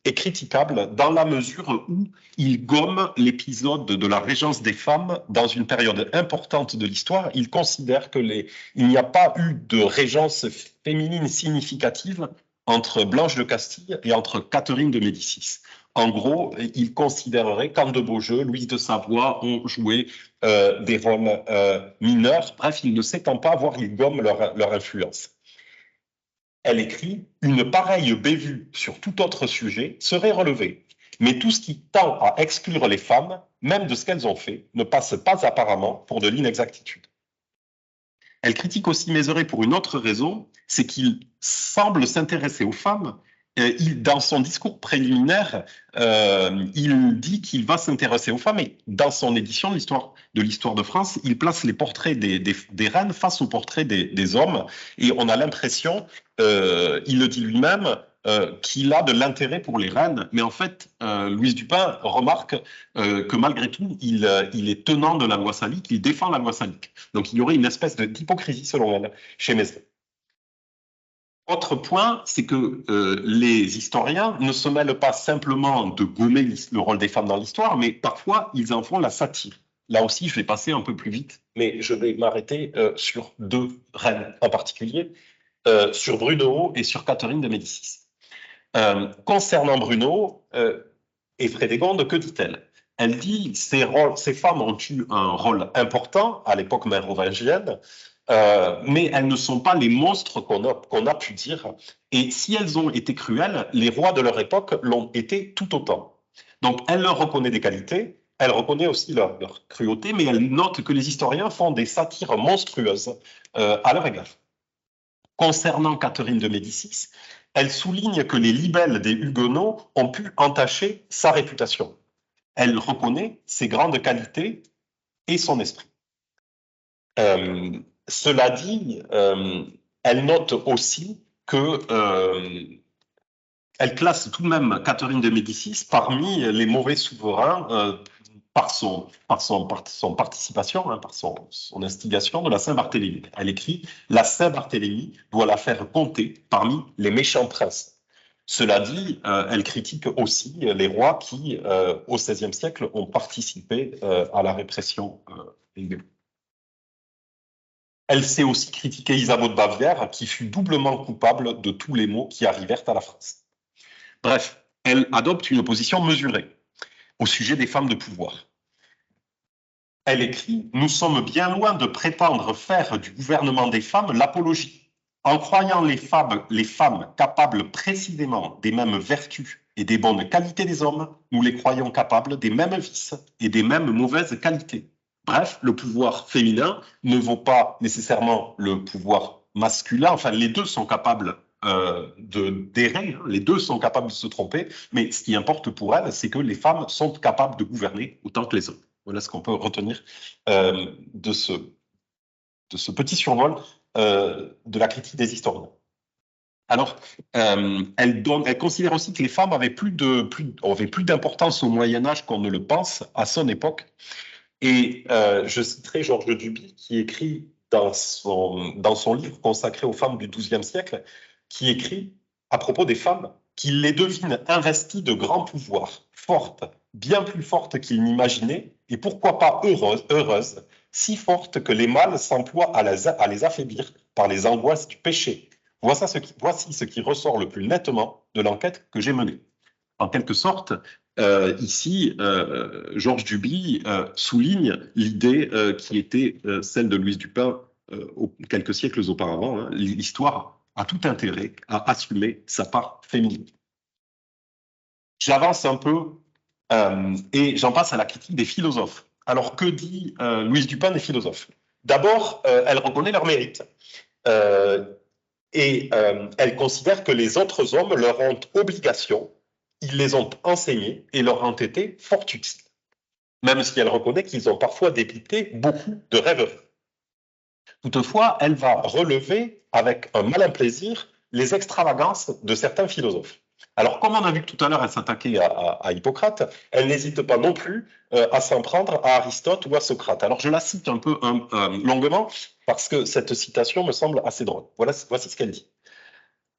est critiquable dans la mesure où il gomme l'épisode de la régence des femmes dans une période importante de l'histoire. Il considère qu'il n'y a pas eu de régence féminine significative entre Blanche de Castille et entre Catherine de Médicis. En gros, il considérerait qu'Anne de Beaujeu, Louise de Savoie ont joué des rôles mineurs. Bref, il ne s'étend pas, voire il gomme leur influence. Elle écrit « Une pareille bévue sur tout autre sujet serait relevée, mais tout ce qui tend à exclure les femmes, même de ce qu'elles ont fait, ne passe pas apparemment pour de l'inexactitude. » Elle critique aussi Mézeray pour une autre raison, c'est qu'il semble s'intéresser aux femmes. Dans son discours préliminaire, il dit qu'il va s'intéresser aux femmes, et dans son édition de l'histoire de France, il place les portraits des reines face aux portraits des hommes, et on a l'impression, il le dit lui-même, qu'il a de l'intérêt pour les reines, mais en fait, Louise Dupin remarque que malgré tout, il est tenant de la loi salique, il défend la loi salique. Donc il y aurait une espèce d'hypocrisie, selon elle, chez Mézeray. Autre point, c'est que les historiens ne se mêlent pas simplement de gommer le rôle des femmes dans l'histoire, mais parfois ils en font la satire. Là aussi, je vais passer un peu plus vite, mais je vais m'arrêter sur deux reines en particulier, sur Brunehaut et sur Catherine de Médicis. Concernant Brunehaut et Frédégonde, que dit-elle? Elle dit que ces femmes ont eu un rôle important à l'époque mérovingienne, mais elles ne sont pas les monstres qu'on a pu dire. Et si elles ont été cruelles, les rois de leur époque l'ont été tout autant. Donc elle leur reconnaît des qualités, elle reconnaît aussi leur cruauté, mais elle note que les historiens font des satires monstrueuses à leur égard. Concernant Catherine de Médicis, elle souligne que les libelles des Huguenots ont pu entacher sa réputation. Elle reconnaît ses grandes qualités et son esprit. Cela dit, elle note aussi que elle classe tout de même Catherine de Médicis parmi les mauvais souverains par son participation, par son instigation de la Saint-Barthélemy. Elle écrit « La Saint-Barthélemy doit la faire compter parmi les méchants princes ». Cela dit, elle critique aussi les rois qui, au XVIe siècle, ont participé à la répression des Huguenots. Elle sait aussi critiquer Isabeau de Bavière, qui fut doublement coupable de tous les maux qui arrivèrent à la France. Bref, elle adopte une position mesurée au sujet des femmes de pouvoir. Elle écrit « Nous sommes bien loin de prétendre faire du gouvernement des femmes l'apologie. En croyant les femmes capables précisément des mêmes vertus et des bonnes qualités des hommes, nous les croyons capables des mêmes vices et des mêmes mauvaises qualités. » Bref, le pouvoir féminin ne vaut pas nécessairement le pouvoir masculin. Enfin, les deux sont capables d'errer, les deux sont capables de se tromper, mais ce qui importe pour elles, c'est que les femmes sont capables de gouverner autant que les hommes. Voilà ce qu'on peut retenir de ce petit survol de la critique des historiens. Alors, elle considère aussi que les femmes avaient plus d'importance au Moyen-Âge qu'on ne le pense à son époque. Et je citerai Georges Duby qui écrit dans son livre consacré aux femmes du XIIe siècle, qui écrit à propos des femmes qu'il les devine investies de grands pouvoirs, fortes, bien plus fortes qu'il n'imaginait, et pourquoi pas heureuses, si fortes que les mâles s'emploient à les affaiblir par les angoisses du péché. Voici ce qui ressort le plus nettement de l'enquête que j'ai menée. En quelque sorte, ici, Georges Duby souligne l'idée qui était celle de Louise Dupin quelques siècles auparavant. Hein. L'histoire a tout intérêt à assumer sa part féminine. J'avance un peu et j'en passe à la critique des philosophes. Alors, que dit Louise Dupin des philosophes? D'abord, elle reconnaît leur mérite. Et elle considère que les autres hommes leur ont obligation, ils les ont enseignés et leur ont été fort utiles. Même si elle reconnaît qu'ils ont parfois dépité beaucoup de rêveries. Toutefois, elle va relever avec un malin plaisir les extravagances de certains philosophes. Alors, comme on a vu que tout à l'heure, elle s'attaquait à Hippocrate, elle n'hésite pas non plus à s'en prendre à Aristote ou à Socrate. Alors, je la cite un peu longuement parce que cette citation me semble assez drôle. Voici ce qu'elle dit.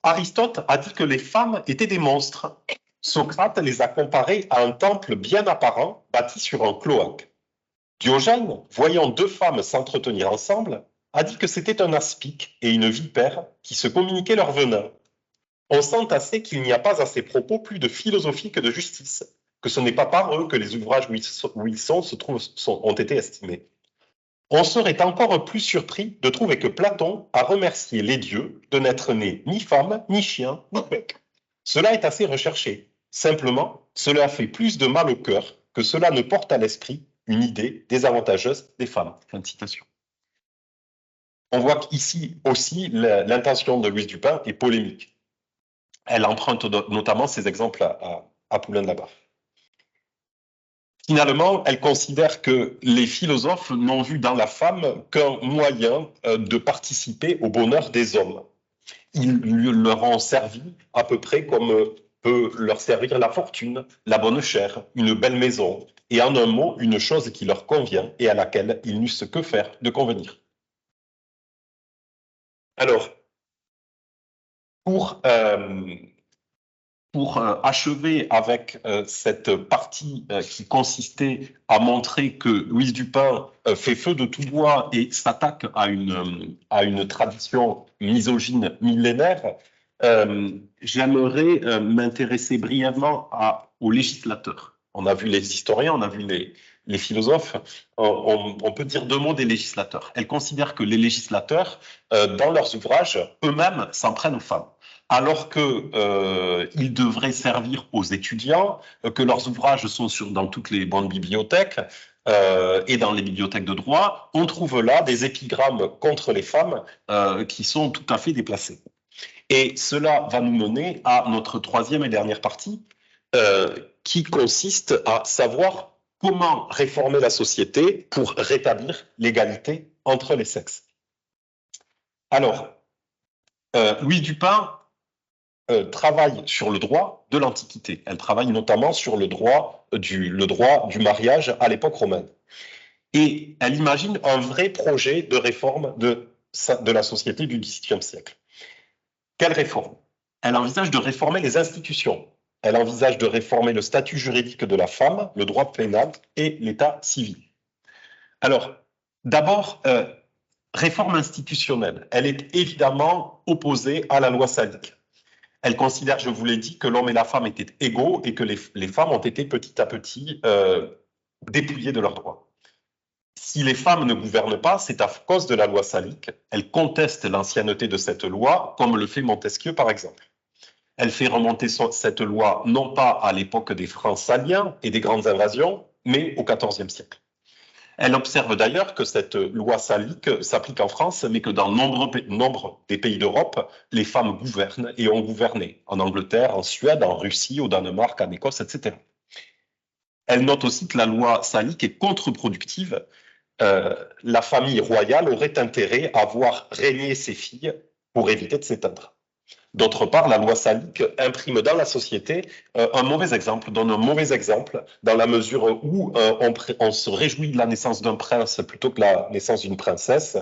Aristote a dit que les femmes étaient des monstres. Socrate les a comparées à un temple bien apparent bâti sur un cloaque. Diogène, voyant deux femmes s'entretenir ensemble, a dit que c'était un aspic et une vipère qui se communiquaient leur venin. On sent assez qu'il n'y a pas à ces propos plus de philosophie que de justice, que ce n'est pas par eux que les ouvrages où ils ont été estimés. On serait encore plus surpris de trouver que Platon a remercié les dieux de n'être nés ni femme, ni chien, ni bec. Cela est assez recherché. Simplement, cela fait plus de mal au cœur que cela ne porte à l'esprit une idée désavantageuse des femmes. Fin de citation. On voit qu'ici aussi, l'intention de Louise Dupin est polémique. Elle emprunte notamment ces exemples à Poulain de la Barre. Finalement, elle considère que les philosophes n'ont vu dans la femme qu'un moyen de participer au bonheur des hommes. Ils leur ont servi à peu près comme peut leur servir la fortune, la bonne chère, une belle maison, et en un mot, une chose qui leur convient et à laquelle ils n'eussent que faire de convenir. Alors, pour achever avec cette partie qui consistait à montrer que Louise Dupin fait feu de tout bois et s'attaque à une tradition misogyne millénaire, j'aimerais m'intéresser brièvement aux législateurs. On a vu les historiens, on a vu les philosophes. On peut dire deux mots des législateurs. Elle considère que les législateurs, dans leurs ouvrages, eux-mêmes s'en prennent aux femmes, alors qu'ils devraient servir aux étudiants, que leurs ouvrages sont dans toutes les bonnes bibliothèques et dans les bibliothèques de droit. On trouve là des épigrammes contre les femmes qui sont tout à fait déplacées. Et cela va nous mener à notre troisième et dernière partie, qui consiste à savoir comment réformer la société pour rétablir l'égalité entre les sexes. Alors, Louise Dupin travaille sur le droit de l'Antiquité. Elle travaille notamment sur le droit du mariage à l'époque romaine. Et elle imagine un vrai projet de réforme de la société du XVIIIe siècle. Quelle réforme? Elle envisage de réformer les institutions. Elle envisage de réformer le statut juridique de la femme, le droit pénal et l'état civil. Alors, d'abord, réforme institutionnelle. Elle est évidemment opposée à la loi salique. Elle considère, je vous l'ai dit, que l'homme et la femme étaient égaux et que les femmes ont été petit à petit dépouillées de leurs droits. Si les femmes ne gouvernent pas, c'est à cause de la loi salique. Elle conteste l'ancienneté de cette loi, comme le fait Montesquieu, par exemple. Elle fait remonter cette loi non pas à l'époque des Francs saliens et des grandes invasions, mais au XIVe siècle. Elle observe d'ailleurs que cette loi salique s'applique en France, mais que dans nombre des pays d'Europe, les femmes gouvernent et ont gouverné, en Angleterre, en Suède, en Russie, au Danemark, en Écosse, etc. Elle note aussi que la loi salique est contre-productive. La famille royale aurait intérêt à voir régner ses filles pour éviter de s'éteindre. D'autre part, la loi salique imprime dans la société un mauvais exemple, donne un mauvais exemple dans la mesure où on se réjouit de la naissance d'un prince plutôt que la naissance d'une princesse.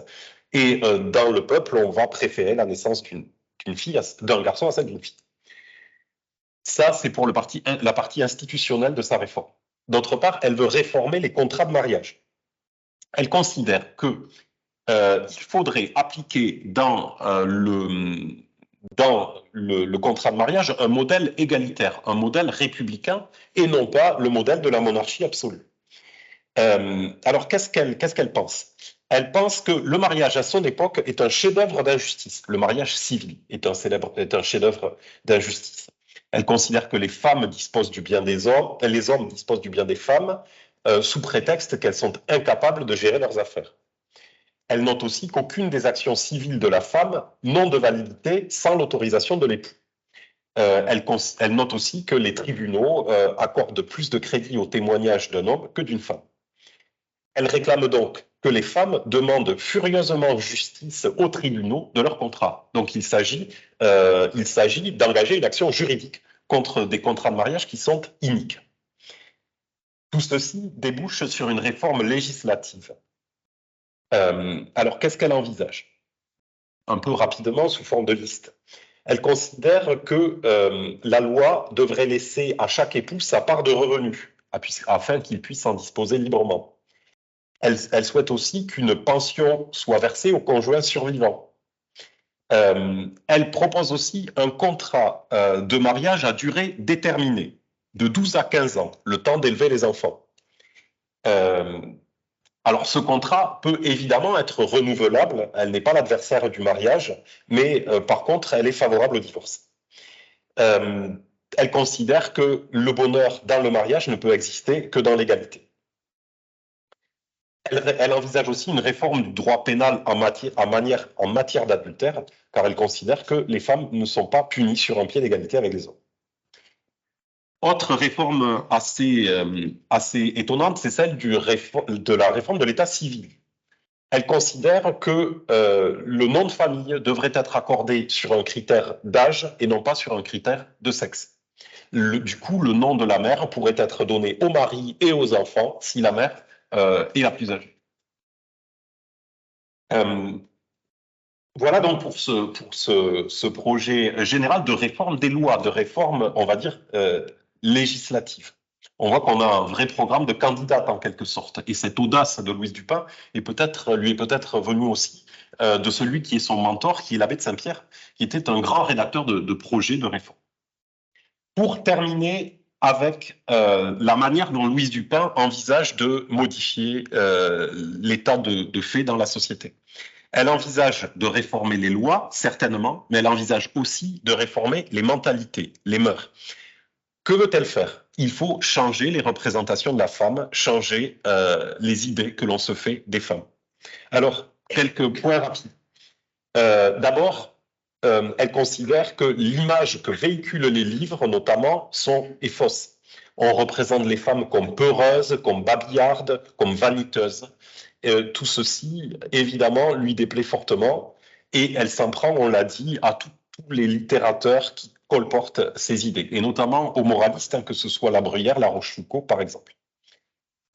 Et dans le peuple, on va préférer la naissance d'un garçon à celle d'une fille. Ça, c'est pour la partie institutionnelle de sa réforme. D'autre part, elle veut réformer les contrats de mariage. Elle considère que il faudrait appliquer dans le contrat de mariage un modèle égalitaire, un modèle républicain, et non pas le modèle de la monarchie absolue. Alors, qu'est-ce qu'elle pense? Elle pense que le mariage à son époque est un chef-d'œuvre d'injustice. Le mariage civil est un chef-d'œuvre d'injustice. Elle considère que les femmes disposent du bien des hommes, et les hommes disposent du bien des femmes, sous prétexte qu'elles sont incapables de gérer leurs affaires. Elle note aussi qu'aucune des actions civiles de la femme n'ont de validité sans l'autorisation de l'époux. Elle note aussi que les tribunaux accordent plus de crédit au témoignage d'un homme que d'une femme. Elle réclame donc que les femmes demandent furieusement justice aux tribunaux de leur contrat. Donc il s'agit d'engager une action juridique contre des contrats de mariage qui sont iniques. Tout ceci débouche sur une réforme législative. Alors qu'est-ce qu'elle envisage? Un peu rapidement, sous forme de liste. Elle considère que la loi devrait laisser à chaque époux sa part de revenus, afin qu'il puisse en disposer librement. Elle souhaite aussi qu'une pension soit versée au conjoint survivant. Elle propose aussi un contrat de mariage à durée déterminée, de 12 à 15 ans, le temps d'élever les enfants. Alors, ce contrat peut évidemment être renouvelable. Elle n'est pas l'adversaire du mariage, mais par contre, elle est favorable au divorce. Elle considère que le bonheur dans le mariage ne peut exister que dans l'égalité. Elle envisage aussi une réforme du droit pénal en matière d'adultère, car elle considère que les femmes ne sont pas punies sur un pied d'égalité avec les hommes. Autre réforme assez étonnante, c'est celle de la réforme de l'état civil. Elle considère que le nom de famille devrait être accordé sur un critère d'âge et non pas sur un critère de sexe. Du coup, le nom de la mère pourrait être donné au mari et aux enfants si la mère est la plus âgée. Voilà donc pour ce projet général de réforme des lois, de réforme, on va dire, législative. On voit qu'on a un vrai programme de candidate en quelque sorte. Et cette audace de Louise Dupin lui est peut-être venue aussi de celui qui est son mentor, qui est l'abbé de Saint-Pierre, qui était un grand rédacteur de projets de réforme. Pour terminer avec la manière dont Louise Dupin envisage de modifier l'état de fait dans la société. Elle envisage de réformer les lois, certainement, mais elle envisage aussi de réformer les mentalités, les mœurs. Que veut-elle faire? Il faut changer les représentations de la femme, changer les idées que l'on se fait des femmes. Alors, quelques points rapides. D'abord, elle considère que l'image que véhiculent les livres, notamment, est fausse. On représente les femmes comme peureuses, comme babillardes, comme vaniteuses. Tout ceci, évidemment, lui déplaît fortement et elle s'en prend, on l'a dit, à tous les littérateurs qui colportent ces idées, et notamment aux moralistes, que ce soit La Bruyère, La Rochefoucauld, par exemple.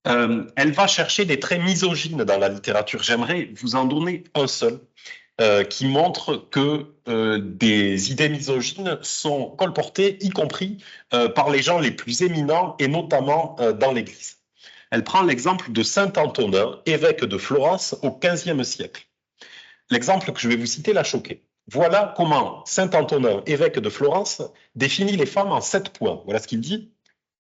Elle va chercher des traits misogynes dans la littérature. J'aimerais vous en donner un seul, qui montre que des idées misogynes sont colportées, y compris par les gens les plus éminents, et notamment dans l'Église. Elle prend l'exemple de saint Antonin, évêque de Florence au XVe siècle. L'exemple que je vais vous citer l'a choqué. Voilà comment saint Antonin, évêque de Florence, définit les femmes en 7 points. Voilà ce qu'il dit.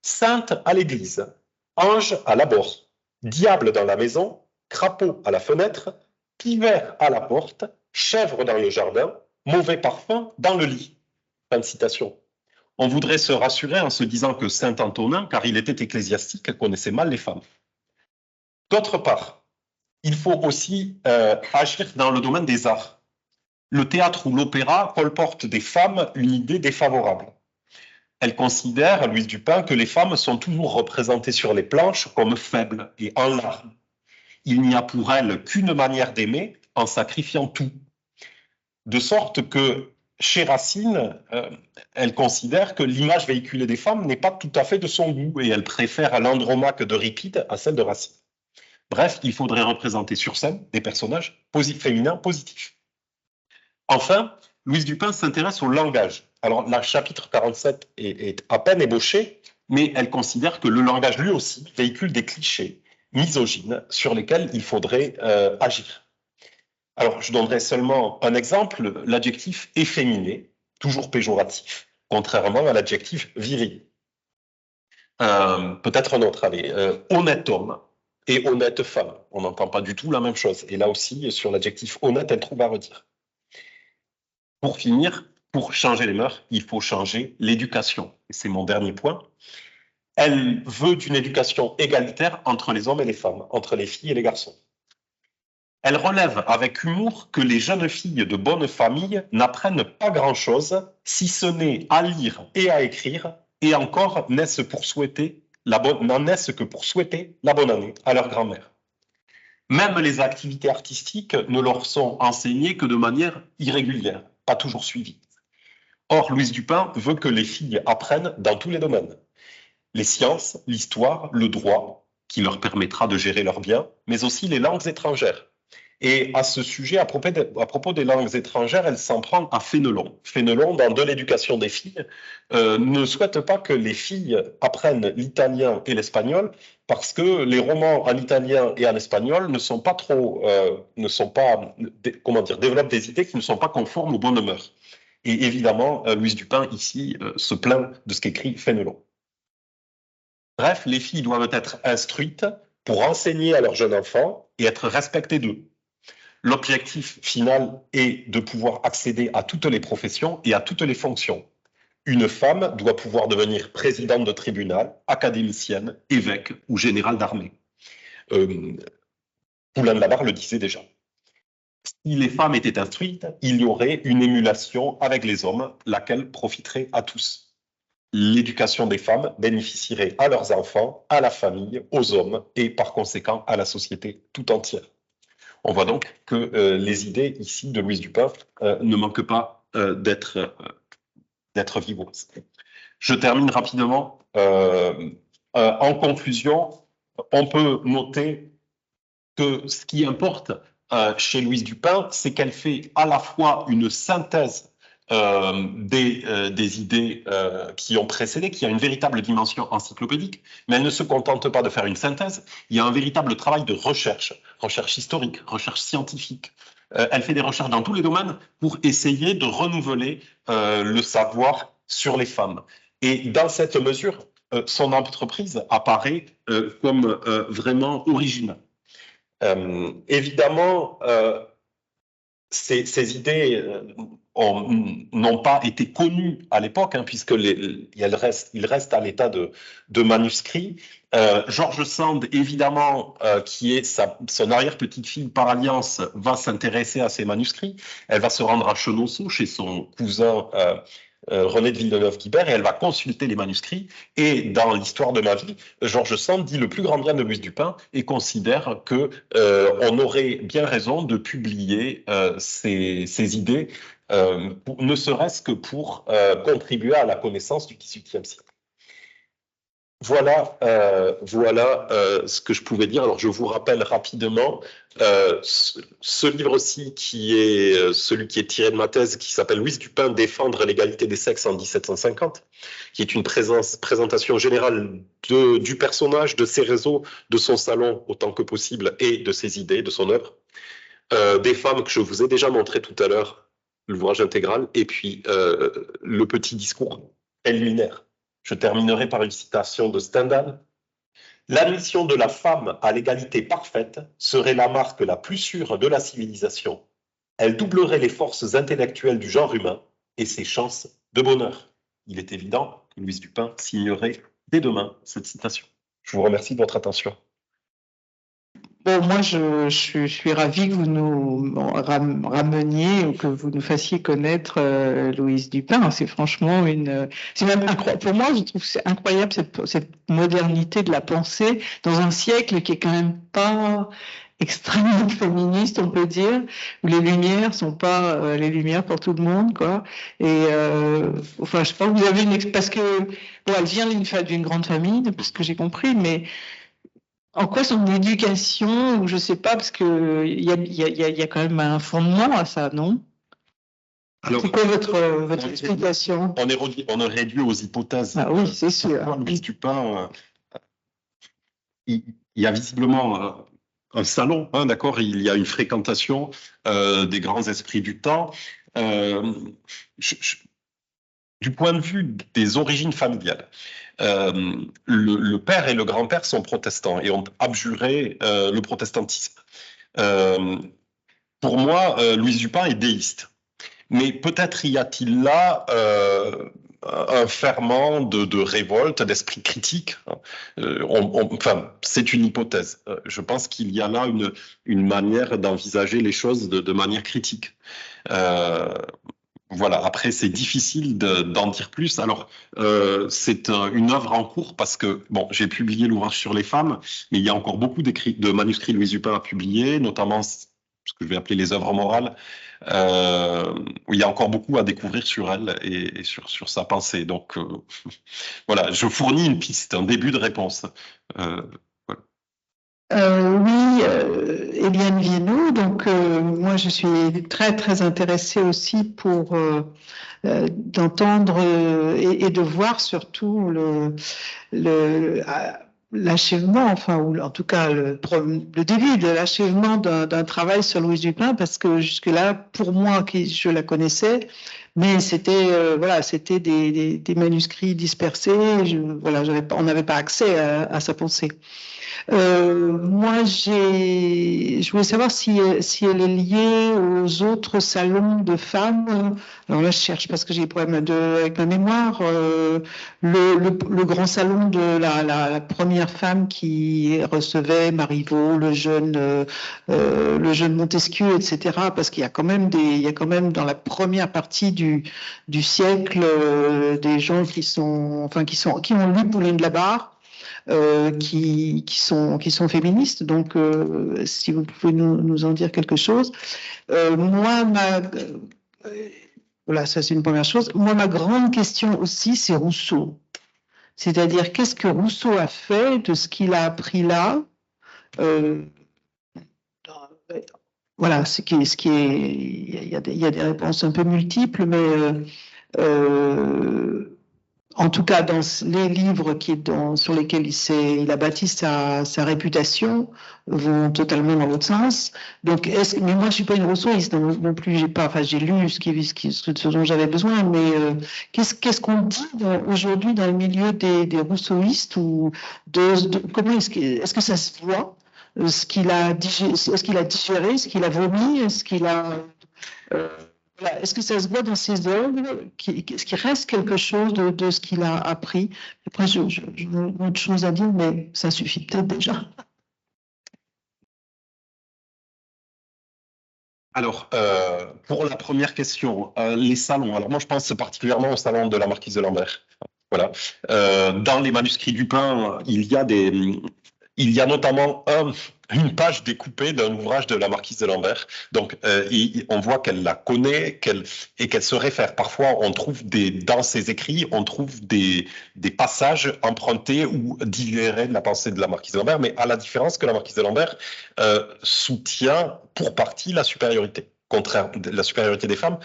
Sainte à l'église, ange à l'abord, diable dans la maison, crapaud à la fenêtre, pivert à la porte, chèvre dans le jardin, mauvais parfum dans le lit. Fin de citation. On voudrait se rassurer en se disant que saint Antonin, car il était ecclésiastique, connaissait mal les femmes. D'autre part, il faut aussi agir dans le domaine des arts. Le théâtre ou l'opéra colportent des femmes une idée défavorable. Elle considère, Louise Dupin, que les femmes sont toujours représentées sur les planches comme faibles et en larmes. Il n'y a pour elles qu'une manière d'aimer, en sacrifiant tout. De sorte que, chez Racine, elle considère que l'image véhiculée des femmes n'est pas tout à fait de son goût et elle préfère l'Andromaque d'Euripide à celle de Racine. Bref, il faudrait représenter sur scène des personnages féminins positifs. Enfin, Louise Dupin s'intéresse au langage. Alors, le chapitre 47 est à peine ébauché, mais elle considère que le langage, lui aussi, véhicule des clichés misogynes sur lesquels il faudrait agir. Alors, je donnerai seulement un exemple, l'adjectif efféminé, toujours péjoratif, contrairement à l'adjectif viril. Peut-être un autre, allez, honnête homme et honnête femme. On n'entend pas du tout la même chose. Et là aussi, sur l'adjectif honnête, elle trouve à redire. Pour finir, pour changer les mœurs, il faut changer l'éducation. Et c'est mon dernier point. Elle veut une éducation égalitaire entre les hommes et les femmes, entre les filles et les garçons. Elle relève avec humour que les jeunes filles de bonne famille n'apprennent pas grand-chose, si ce n'est à lire et à écrire, et encore n'en est-ce que pour souhaiter la bonne année à leur grand-mère. Même les activités artistiques ne leur sont enseignées que de manière irrégulière, pas toujours suivies. Or, Louise Dupin veut que les filles apprennent dans tous les domaines. Les sciences, l'histoire, le droit, qui leur permettra de gérer leurs biens, mais aussi les langues étrangères. Et à ce sujet, à propos des langues étrangères, elle s'en prend à Fénelon. Fénelon, dans De l'éducation des filles, ne souhaite pas que les filles apprennent l'italien et l'espagnol parce que les romans en italien et en espagnol développent des idées qui ne sont pas conformes aux bonnes mœurs. Et évidemment, Louise Dupin, ici, se plaint de ce qu'écrit Fénelon. Bref, les filles doivent être instruites pour enseigner à leurs jeunes enfants et être respectées d'eux. L'objectif final est de pouvoir accéder à toutes les professions et à toutes les fonctions. Une femme doit pouvoir devenir présidente de tribunal, académicienne, évêque ou général d'armée. Poulain de la Barre le disait déjà. Si les femmes étaient instruites, il y aurait une émulation avec les hommes, laquelle profiterait à tous. L'éducation des femmes bénéficierait à leurs enfants, à la famille, aux hommes et par conséquent à la société tout entière. On voit donc que les idées ici de Louise Dupin ne manquent pas d'être vigoureuses. Je termine rapidement. En conclusion, on peut noter que ce qui importe chez Louise Dupin, c'est qu'elle fait à la fois une synthèse des idées qui ont précédé, qui a une véritable dimension encyclopédique, mais elle ne se contente pas de faire une synthèse, il y a un véritable travail de recherche historique, recherche scientifique. Elle fait des recherches dans tous les domaines pour essayer de renouveler le savoir sur les femmes. Et dans cette mesure, son entreprise apparaît comme vraiment originale. Évidemment, ces idées n'ont pas été connues à l'époque, puisqu'il reste à l'état de manuscrits. George Sand, évidemment, qui est son arrière-petite-fille par alliance, va s'intéresser à ces manuscrits. Elle va se rendre à Chenonceau, chez son cousin René de Villeneuve-Guibert, et elle va consulter les manuscrits. Et dans l'histoire de ma vie, George Sand dit le plus grand bien de Louise Dupin et considère que on aurait bien raison de publier ces idées, ne serait-ce que pour contribuer à la connaissance du XVIIIe siècle. Voilà ce que je pouvais dire. Alors, je vous rappelle rapidement ce livre-ci qui est celui qui est tiré de ma thèse, qui s'appelle Louise Dupin, défendre l'égalité des sexes en 1750, qui est une présentation générale du personnage, de ses réseaux, de son salon autant que possible et de ses idées, de son œuvre. Des femmes que je vous ai déjà montré tout à l'heure, l'ouvrage intégral, et puis le petit discours préliminaire. Je terminerai par une citation de Stendhal. « L'admission de la femme à l'égalité parfaite serait la marque la plus sûre de la civilisation. Elle doublerait les forces intellectuelles du genre humain et ses chances de bonheur. » Il est évident que Louise Dupin signerait dès demain cette citation. Je vous remercie de votre attention. Bon, moi, je suis ravie que vous nous rameniez ou que vous nous fassiez connaître Louise Dupin. C'est franchement c'est même incroyable. Pour moi, je trouve que c'est incroyable cette modernité de la pensée dans un siècle qui est quand même pas extrêmement féministe, on peut dire, où les lumières sont pas les lumières pour tout le monde, quoi. Et enfin, je pense que vous avez parce que bon, elle vient d'une grande famille, de ce que j'ai compris, mais en quoi son éducation, ou je sais pas, parce que il y a quand même un fondement à ça, non? Alors, c'est quoi votre explication? On est réduit aux hypothèses. Ah oui, c'est sûr. Louise Dupin, il y a visiblement un salon, d'accord. Il y a une fréquentation des grands esprits du temps. Du point de vue des origines familiales, le père et le grand-père sont protestants et ont abjuré le protestantisme. Pour moi, Louise Dupin est déiste. Mais peut-être y a-t-il là un ferment de révolte, d'esprit critique. Enfin, c'est une hypothèse. Je pense qu'il y a là une manière d'envisager les choses de manière critique. Voilà, après, c'est difficile d'en dire plus. Alors, c'est une œuvre en cours parce que, bon, j'ai publié l'ouvrage sur les femmes, mais il y a encore beaucoup de manuscrits de Louise Dupin à publier, notamment ce que je vais appeler les œuvres morales, où il y a encore beaucoup à découvrir sur elle et sur sa pensée. Donc, voilà, je fournis une piste, un début de réponse. Voilà. Oui, Eliane Viennot. Donc, moi, je suis très, très intéressée aussi pour d'entendre et de voir surtout l'achèvement, enfin, ou en tout cas le début de l'achèvement d'un travail sur Louise Dupin, parce que jusque-là, pour moi, je la connaissais, mais c'était voilà, c'était des manuscrits dispersés. Voilà, on n'avait pas accès à sa pensée. Moi, je voulais savoir si elle est liée aux autres salons de femmes. Alors là, je cherche parce que j'ai des problèmes avec ma mémoire. Le grand salon de la première femme qui recevait Marivaux, le jeune Montesquieu, etc. Parce qu'il y a quand même dans la première partie du siècle des gens qui ont lu Pauline de la Barre. Qui sont féministes. Donc, si vous pouvez nous en dire quelque chose. Moi, voilà, ça c'est une première chose. Moi, ma grande question aussi, c'est Rousseau. C'est-à-dire, qu'est-ce que Rousseau a fait de ce qu'il a appris là voilà, il y a des réponses un peu multiples, mais en tout cas, dans les livres sur lesquels il a bâti sa réputation, vont totalement dans l'autre sens. Donc, mais moi, je suis pas une rousseauiste non plus. J'ai lu ce dont j'avais besoin, mais qu'est-ce qu'on dit aujourd'hui dans le milieu des rousseauistes ou comment est-ce que ça se voit, ce qu'il a digéré, ce qu'il a vomi, est-ce que ça se voit dans ses œuvres? Est-ce qu'il reste quelque chose de ce qu'il a appris? Après, j'ai autre chose à dire, mais ça suffit peut-être déjà. Alors, pour la première question, les salons. Alors moi, je pense particulièrement au salon de la Marquise de Lambert. Voilà. Dans les manuscrits Dupin, il y a notamment une page découpée d'un ouvrage de la Marquise de Lambert. Donc, on voit qu'elle la connaît et qu'elle se réfère. Parfois, on trouve dans ses écrits, on trouve des passages empruntés ou digérés de la pensée de la Marquise de Lambert, mais à la différence que la Marquise de Lambert soutient pour partie la supériorité des femmes,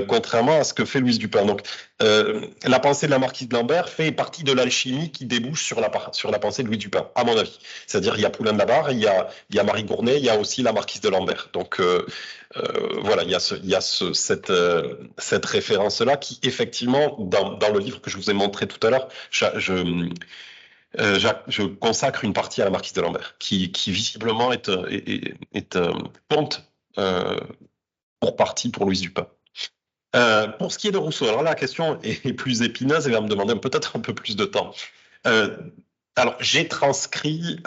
contrairement à ce que fait Louise Dupin. Donc, la pensée de la Marquise de Lambert fait partie de l'alchimie qui débouche sur la pensée de Louise Dupin, à mon avis. C'est-à-dire, il y a Poulain de la Barre, il y a Marie Gournay, il y a aussi la Marquise de Lambert. Donc, voilà, il y a cette référence-là qui, effectivement, dans le livre que je vous ai montré tout à l'heure, je consacre une partie à la Marquise de Lambert, qui visiblement compte pour partie pour Louise Dupin. Pour ce qui est de Rousseau, alors là, la question est plus épineuse et va me demander peut-être un peu plus de temps. Alors, j'ai transcrit,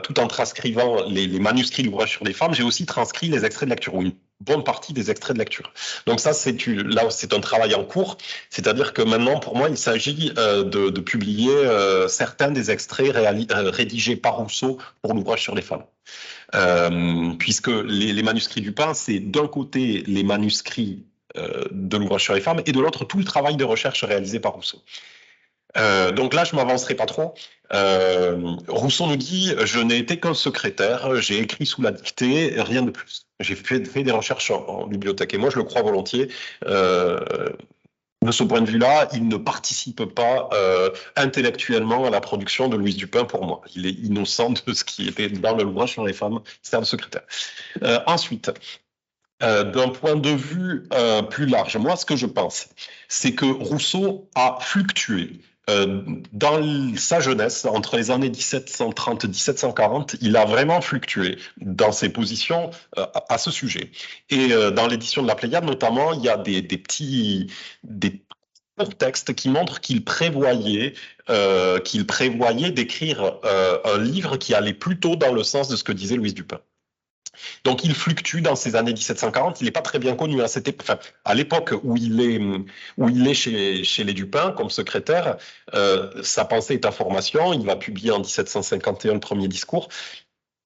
tout en transcrivant les manuscrits de l'ouvrage sur les femmes, j'ai aussi transcrit les extraits de lecture, ou une bonne partie des extraits de lecture. Donc ça, c'est un travail en cours, c'est-à-dire que maintenant, pour moi, il s'agit de publier certains des extraits rédigés par Rousseau pour l'ouvrage sur les femmes. Puisque les manuscrits Dupin, c'est d'un côté les manuscrits de l'ouvrage sur les femmes et de l'autre tout le travail de recherche réalisé par Rousseau. Donc là, je m'avancerai pas trop. Rousseau nous dit « Je n'ai été qu'un secrétaire, j'ai écrit sous la dictée, rien de plus. J'ai fait des recherches en bibliothèque. » Et moi, je le crois volontiers. De ce point de vue-là, il ne participe pas intellectuellement à la production de Louise Dupin pour moi. Il est innocent de ce qui était dans l'ouvrage sur les femmes, c'est un secrétaire. Ensuite, d'un point de vue plus large, moi, ce que je pense, c'est que Rousseau a fluctué. Dans sa jeunesse, entre les années 1730 et 1740, il a vraiment fluctué dans ses positions à ce sujet. Et dans l'édition de la Pléiade, notamment, il y a des courts textes qui montrent qu'il prévoyait d'écrire un livre qui allait plutôt dans le sens de ce que disait Louise Dupin. Donc, il fluctue dans ces années 1740. Il n'est pas très bien connu. Hein. À l'époque où il est chez les Dupin comme secrétaire, sa pensée est en formation. Il va publier en 1751 le premier discours.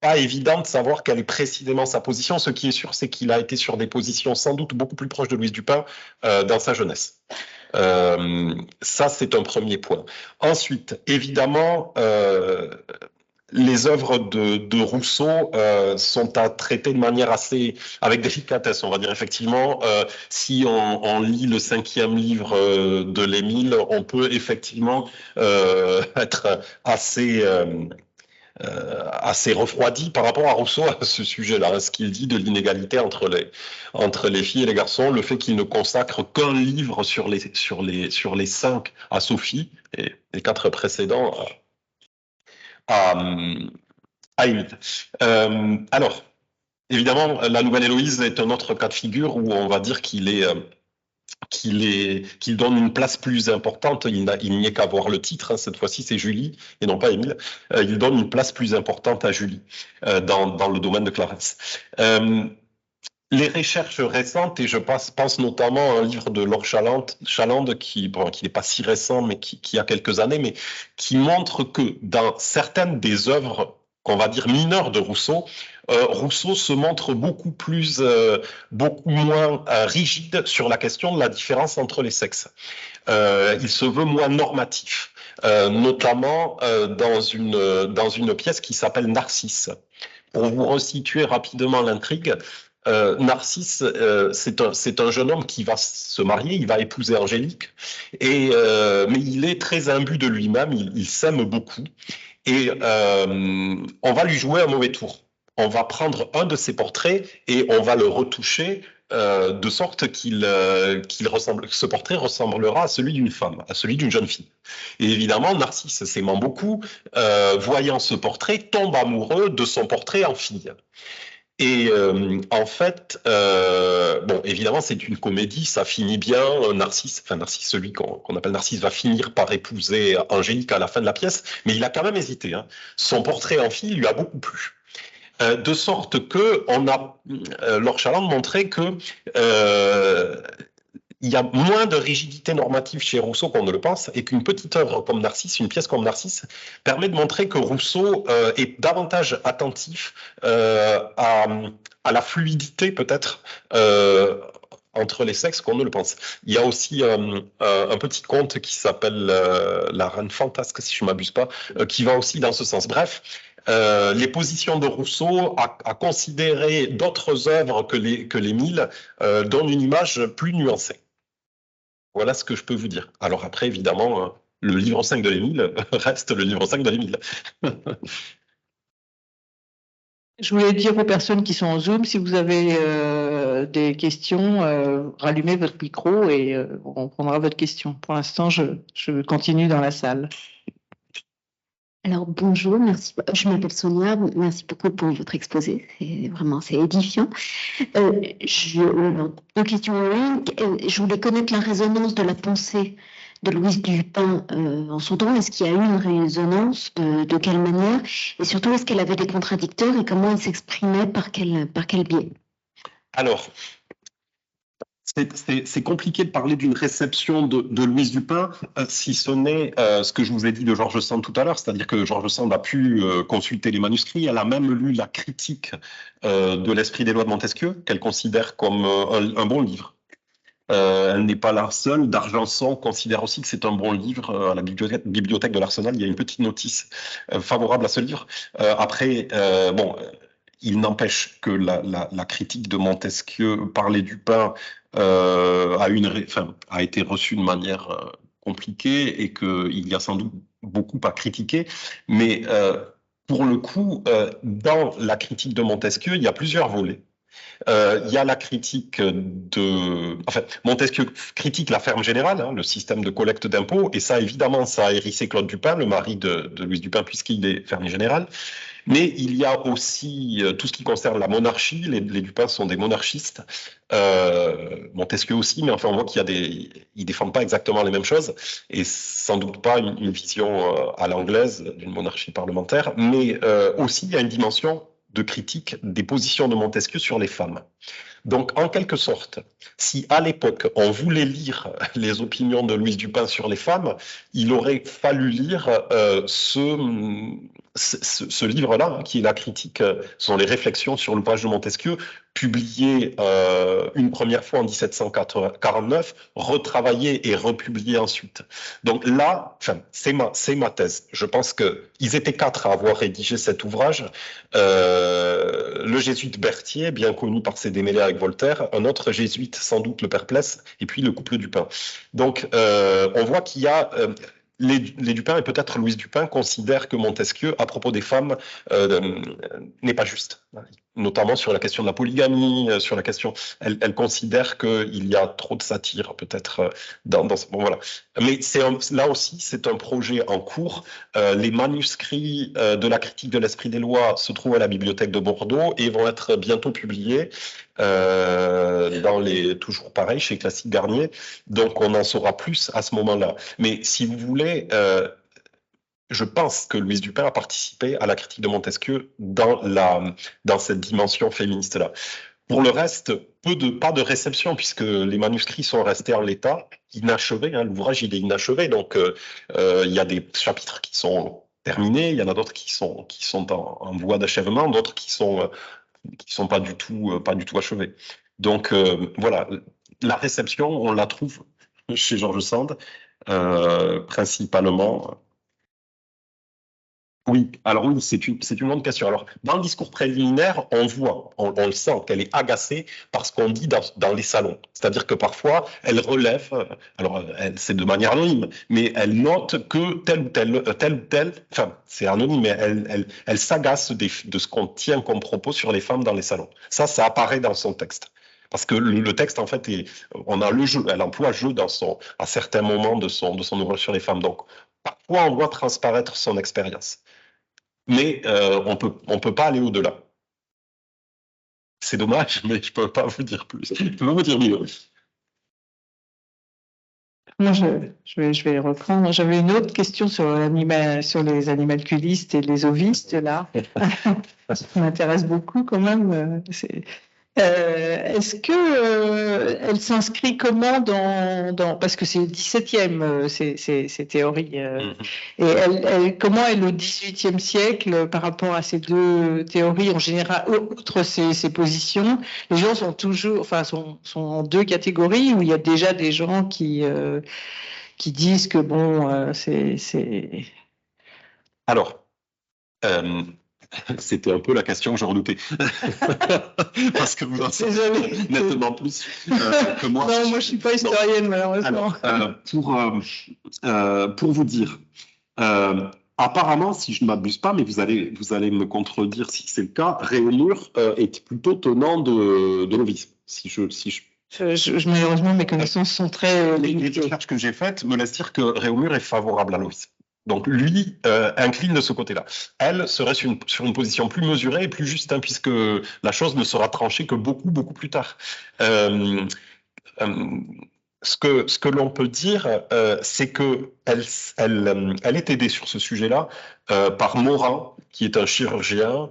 Pas évident de savoir quelle est précisément sa position. Ce qui est sûr, c'est qu'il a été sur des positions sans doute beaucoup plus proches de Louise Dupin dans sa jeunesse. Ça, c'est un premier point. Ensuite, évidemment, les œuvres de Rousseau sont à traiter de manière avec délicatesse, on va dire. Effectivement, si on lit le 5e livre de l'Émile, on peut effectivement être assez refroidi par rapport à Rousseau à ce sujet-là, ce qu'il dit de l'inégalité entre les filles et les garçons, le fait qu'il ne consacre qu'un livre sur les 5 à Sophie et les 4 précédents à Émile. Alors, évidemment, la Nouvelle Héloïse est un autre cas de figure où on va dire qu'il donne une place plus importante. Il n'y est qu'à voir le titre. Hein, cette fois-ci, c'est Julie et non pas Émile. Il donne une place plus importante à Julie dans le domaine de Clarence. Les recherches récentes, et je pense notamment à un livre de Laure Chalande qui n'est pas si récent, mais qui a quelques années, mais qui montre que dans certaines des œuvres, qu'on va dire mineures de Rousseau, Rousseau se montre beaucoup moins rigide sur la question de la différence entre les sexes. Il se veut moins normatif, notamment dans une pièce qui s'appelle Narcisse. Pour vous resituer rapidement l'intrigue, Narcisse, c'est un jeune homme qui va se marier, il va épouser Angélique, mais il est très imbu de lui-même, il s'aime beaucoup, et on va lui jouer un mauvais tour. On va prendre un de ses portraits et on va le retoucher de sorte ce portrait ressemblera à celui d'une femme, à celui d'une jeune fille. Et évidemment, Narcisse, s'aimant beaucoup, voyant ce portrait, tombe amoureux de son portrait en fille. Et en fait, bon, évidemment, c'est une comédie, ça finit bien. Narcisse, celui qu'on appelle Narcisse, va finir par épouser Angélique à la fin de la pièce, mais il a quand même hésité. Hein. Son portrait en fille lui a beaucoup plu. De sorte que Laure Chalande montrait que il y a moins de rigidité normative chez Rousseau qu'on ne le pense, et qu'une petite œuvre comme Narcisse, une pièce comme Narcisse, permet de montrer que Rousseau est davantage attentif à la fluidité, peut-être, entre les sexes qu'on ne le pense. Il y a aussi un petit conte qui s'appelle La Reine Fantasque, si je ne m'abuse pas, qui va aussi dans ce sens. Bref, les positions de Rousseau à considérer d'autres œuvres que l'Émile donnent une image plus nuancée. Voilà ce que je peux vous dire. Alors après, évidemment, le livre 5 de l'Émile reste le livre 5 de l'Émile. Je voulais dire aux personnes qui sont en Zoom, si vous avez des questions, rallumez votre micro et on prendra votre question. Pour l'instant, je continue dans la salle. Alors bonjour, merci. Je m'appelle Sonia, merci beaucoup pour votre exposé, c'est édifiant. Deux questions. Je voulais connaître la résonance de la pensée de Louise Dupin en son temps. Est-ce qu'il y a eu une résonance, de quelle manière? Et surtout, est-ce qu'elle avait des contradicteurs et comment elle s'exprimait, par quel biais? Alors, c'est compliqué de parler d'une réception de Louise Dupin, si ce n'est ce que je vous ai dit de George Sand tout à l'heure, c'est-à-dire que George Sand a pu consulter les manuscrits, elle a même lu la critique de l'Esprit des lois de Montesquieu, qu'elle considère comme un bon livre. Elle n'est pas la seule. D'Argenson considère aussi que c'est un bon livre. À la bibliothèque de l'Arsenal, il y a une petite notice favorable à ce livre. Après, bon, il n'empêche que la critique de Montesquieu par les Dupin a été reçue de manière compliquée et qu'il y a sans doute beaucoup à critiquer. Mais pour le coup, dans la critique de Montesquieu, il y a plusieurs volets. Il y a la critique Montesquieu critique la ferme générale, hein, le système de collecte d'impôts, et ça, évidemment, ça a hérissé Claude Dupin, le mari de Louise Dupin, puisqu'il est fermier général. Mais il y a aussi tout ce qui concerne la monarchie. Les Dupin sont des monarchistes. Montesquieu aussi, mais enfin, on voit ils défendent pas exactement les mêmes choses, et sans doute pas une vision à l'anglaise d'une monarchie parlementaire. Mais aussi, il y a une dimension de critique des positions de Montesquieu sur les femmes. Donc, en quelque sorte, si à l'époque on voulait lire les opinions de Louise Dupin sur les femmes, il aurait fallu lire ce livre-là, hein, qui est la critique, sont les réflexions sur l'ouvrage de Montesquieu, publié une première fois en 1749, retravaillé et republié ensuite. Donc là, enfin, c'est ma thèse. Je pense qu'ils étaient 4 à avoir rédigé cet ouvrage. Le jésuite Berthier, bien connu par ses démêlés avec Voltaire, un autre jésuite, sans doute le père Pless, et puis le couple Dupin. Donc, on voit qu'il y a... les Dupin, et peut-être Louise Dupin, considèrent que Montesquieu, à propos des femmes, n'est pas juste. Notamment sur la question de la polygamie, sur la question... Elle considère qu'il y a trop de satire, peut-être, dans ce... Bon, voilà. Mais là aussi, c'est un projet en cours. Les manuscrits de la critique de l'esprit des lois se trouvent à la bibliothèque de Bordeaux et vont être bientôt publiés toujours pareil, chez Classique Garnier. Donc, on en saura plus à ce moment-là. Mais si vous voulez, je pense que Louise Dupin a participé à la critique de Montesquieu dans cette dimension féministe-là. Pour le reste, pas de réception, puisque les manuscrits sont restés en l'état, inachevés. Hein, l'ouvrage, il est inachevé. Donc, il y a des chapitres qui sont terminés, il y en a d'autres qui sont en voie d'achèvement, d'autres qui sont pas du tout achevés. Donc, voilà, la réception, on la trouve chez George Sand, principalement. Oui, alors oui, c'est une bonne question. Alors, dans le discours préliminaire, on le sent qu'elle est agacée par ce qu'on dit dans les salons. C'est-à-dire que parfois, elle relève, alors c'est de manière anonyme, mais elle note que tel ou tel, enfin, c'est anonyme, mais elle s'agace de ce qu'on tient comme propos sur les femmes dans les salons. Ça apparaît dans son texte. Parce que le texte, en fait, on a le jeu, elle emploie jeu à certains moments de son ouvrage sur les femmes. Donc, parfois, on voit transparaître son expérience. Mais on peut pas aller au-delà. C'est dommage, mais je peux pas vous dire plus. Je peux pas vous dire mieux. Moi, je vais reprendre. J'avais une autre question sur les animalculistes et les ovistes, là. Ça m'intéresse beaucoup quand même. Est-ce que elle s'inscrit comment parce que c'est le 17e ces théories et comment elle au 18e siècle par rapport à ces deux théories en général, outre ces positions, les gens sont en deux catégories où il y a déjà des gens qui disent que bon c'est Alors c'était un peu la question que j'en redoutais. Parce que vous en savez nettement plus que moi. Non, moi je suis pas historienne, malheureusement. Alors, pour vous dire, apparemment, si je ne m'abuse pas, mais vous allez me contredire si c'est le cas, Réaumur est plutôt tenant de l'ovisme. Malheureusement, mes connaissances sont très Les recherches que j'ai faites me laissent dire que Réaumur est favorable à l'ovisme. Donc lui incline de ce côté-là. Elle serait sur une position plus mesurée et plus juste, hein, puisque la chose ne sera tranchée que beaucoup, beaucoup plus tard. Ce que l'on peut dire, c'est que elle est aidée sur ce sujet-là par Morin, qui est un chirurgien,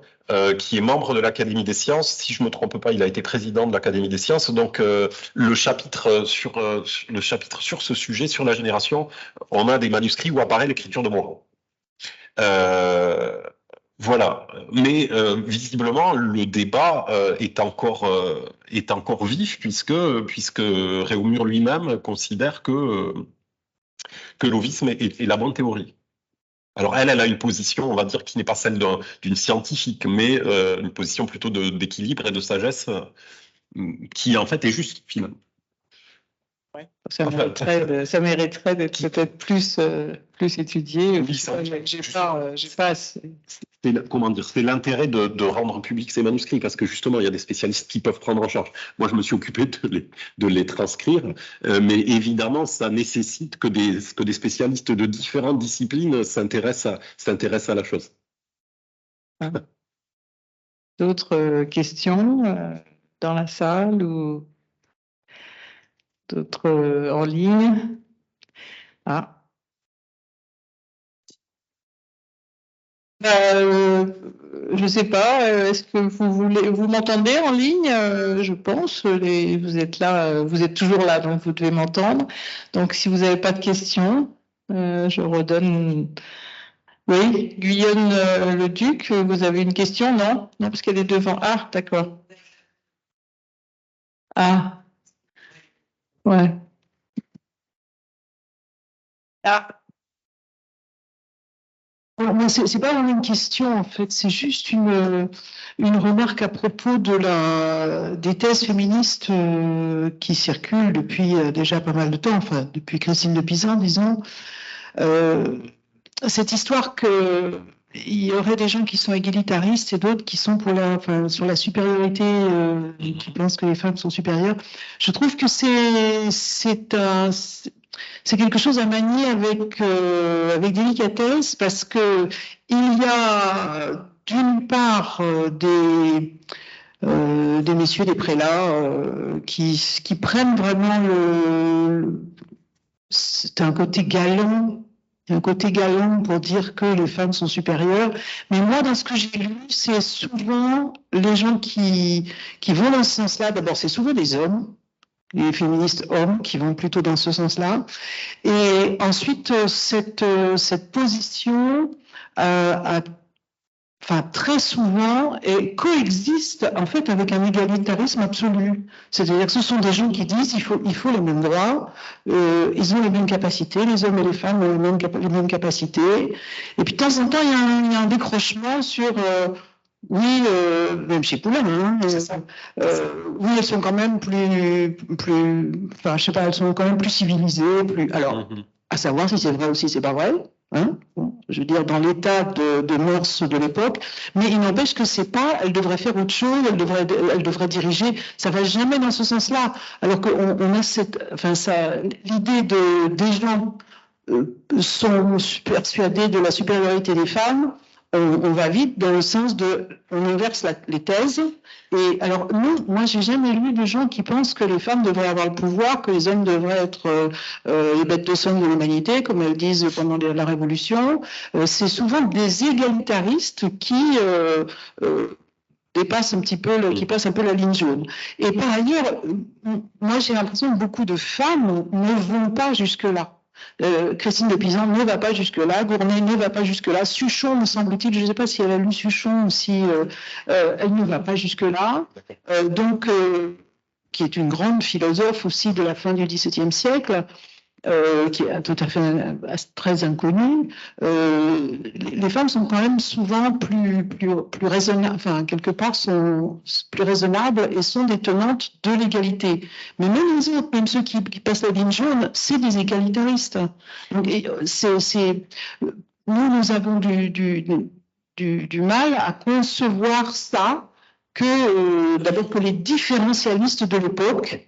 qui est membre de l'Académie des sciences. Si je me trompe pas, il a été président de l'Académie des sciences. Donc, le chapitre sur ce sujet, sur la génération, on a des manuscrits où apparaît l'écriture de Morin. Voilà. Mais visiblement, le débat est encore vif puisque Réaumur lui-même considère que l'ovisme est la bonne théorie. Alors elle a une position, on va dire, qui n'est pas celle d'une scientifique, mais une position plutôt d'équilibre et de sagesse qui, en fait, est juste, finalement. Ouais, ça mériterait d'être peut-être plus étudié. Oui, j'ai pas assez. C'est l'intérêt de rendre public ces manuscrits, parce que justement, il y a des spécialistes qui peuvent prendre en charge. Moi, je me suis occupé de les transcrire, mais évidemment, ça nécessite que des spécialistes de différentes disciplines s'intéressent à la chose. D'autres questions dans la salle ou d'autres en ligne? Ah. Je sais pas. Est-ce que vous m'entendez en ligne? Je pense. Vous êtes là, vous êtes toujours là, donc vous devez m'entendre. Donc, si vous n'avez pas de questions, je redonne. Oui, Guyonne Le Duc, vous avez une question? Non? Non, parce qu'elle est devant. Ah, d'accord. Ah, ouais. Ah. Moi, c'est pas vraiment une question en fait, c'est juste une remarque à propos des thèses féministes qui circulent depuis déjà pas mal de temps, enfin depuis Christine de Pisan, disons. Cette histoire que il y aurait des gens qui sont égalitaristes et d'autres qui sont sur la supériorité, qui pensent que les femmes sont supérieures. Je trouve que c'est quelque chose à manier avec délicatesse parce que il y a d'une part des messieurs, des prélats qui prennent vraiment c'est un côté galant. Il y a un côté galant pour dire que les femmes sont supérieures. Mais moi, dans ce que j'ai lu, c'est souvent les gens qui vont dans ce sens-là. D'abord, c'est souvent des hommes, les féministes hommes qui vont plutôt dans ce sens-là. Et ensuite, cette position très souvent coexiste en fait avec un égalitarisme absolu. C'est-à-dire que ce sont des gens qui disent il faut les mêmes droits, ils ont les mêmes capacités, les hommes et les femmes ont les mêmes capacités. Et puis de temps en temps, il y a un décrochement sur oui, même chez Poulain, hein, oui, elles sont quand même enfin, je sais pas, elles sont quand même plus civilisées, alors, à savoir si c'est vrai ou si c'est pas vrai, hein, je veux dire, dans l'état de mœurs de l'époque, mais il n'empêche que elles devraient faire autre chose, elles devraient diriger, ça va jamais dans ce sens-là, alors qu'on a l'idée des gens sont persuadés de la supériorité des femmes. On va vite dans le sens on inverse les thèses. Et alors, moi, j'ai jamais lu de gens qui pensent que les femmes devraient avoir le pouvoir, que les hommes devraient être les bêtes de somme de l'humanité, comme elles disent pendant la Révolution. C'est souvent des égalitaristes qui dépassent un petit peu, qui passent un peu la ligne jaune. Et par ailleurs, moi, j'ai l'impression que beaucoup de femmes ne vont pas jusque-là. Christine de Pisan ne va pas jusque-là, Gournay ne va pas jusque-là, Suchon, me semble-t-il, je ne sais pas si elle a lu Suchon ou si elle ne va pas jusque-là, qui est une grande philosophe aussi de la fin du XVIIe siècle, qui est tout à fait très inconnue. Les femmes sont quand même souvent plus raisonnables, enfin quelque part sont plus raisonnables et sont des tenantes de l'égalité. Mais même les autres, même ceux qui passent la ligne jaune, c'est des égalitaristes. Donc, nous avons du mal à concevoir ça d'abord que les différentialistes de l'époque,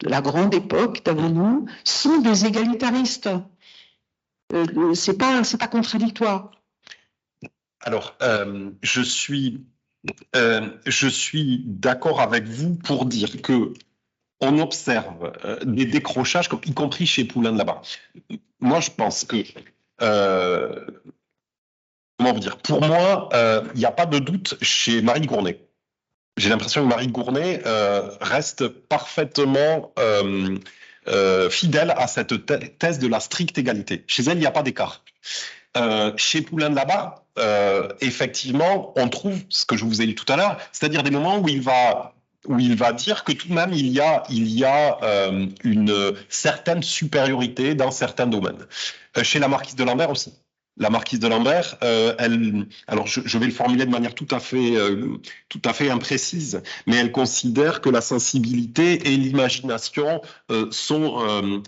de la grande époque, d'avant-nous, sont des égalitaristes. C'est pas contradictoire. Alors, je suis d'accord avec vous pour dire que on observe des décrochages, y compris chez Poulain de là-bas. Moi, je pense que comment vous dire, pour moi, il n'y a pas de doute chez Marie Gournay. J'ai l'impression que Marie Gournay reste parfaitement fidèle à cette thèse de la stricte égalité. Chez elle, il n'y a pas d'écart. Chez Poulain de là-bas, effectivement, on trouve ce que je vous ai dit tout à l'heure, c'est-à-dire des moments où il va dire que tout de même il y a une certaine supériorité dans certains domaines. Chez la marquise de Lambert aussi. La marquise de Lambert, alors je vais le formuler de manière tout à fait imprécise, mais elle considère que la sensibilité et l'imagination sont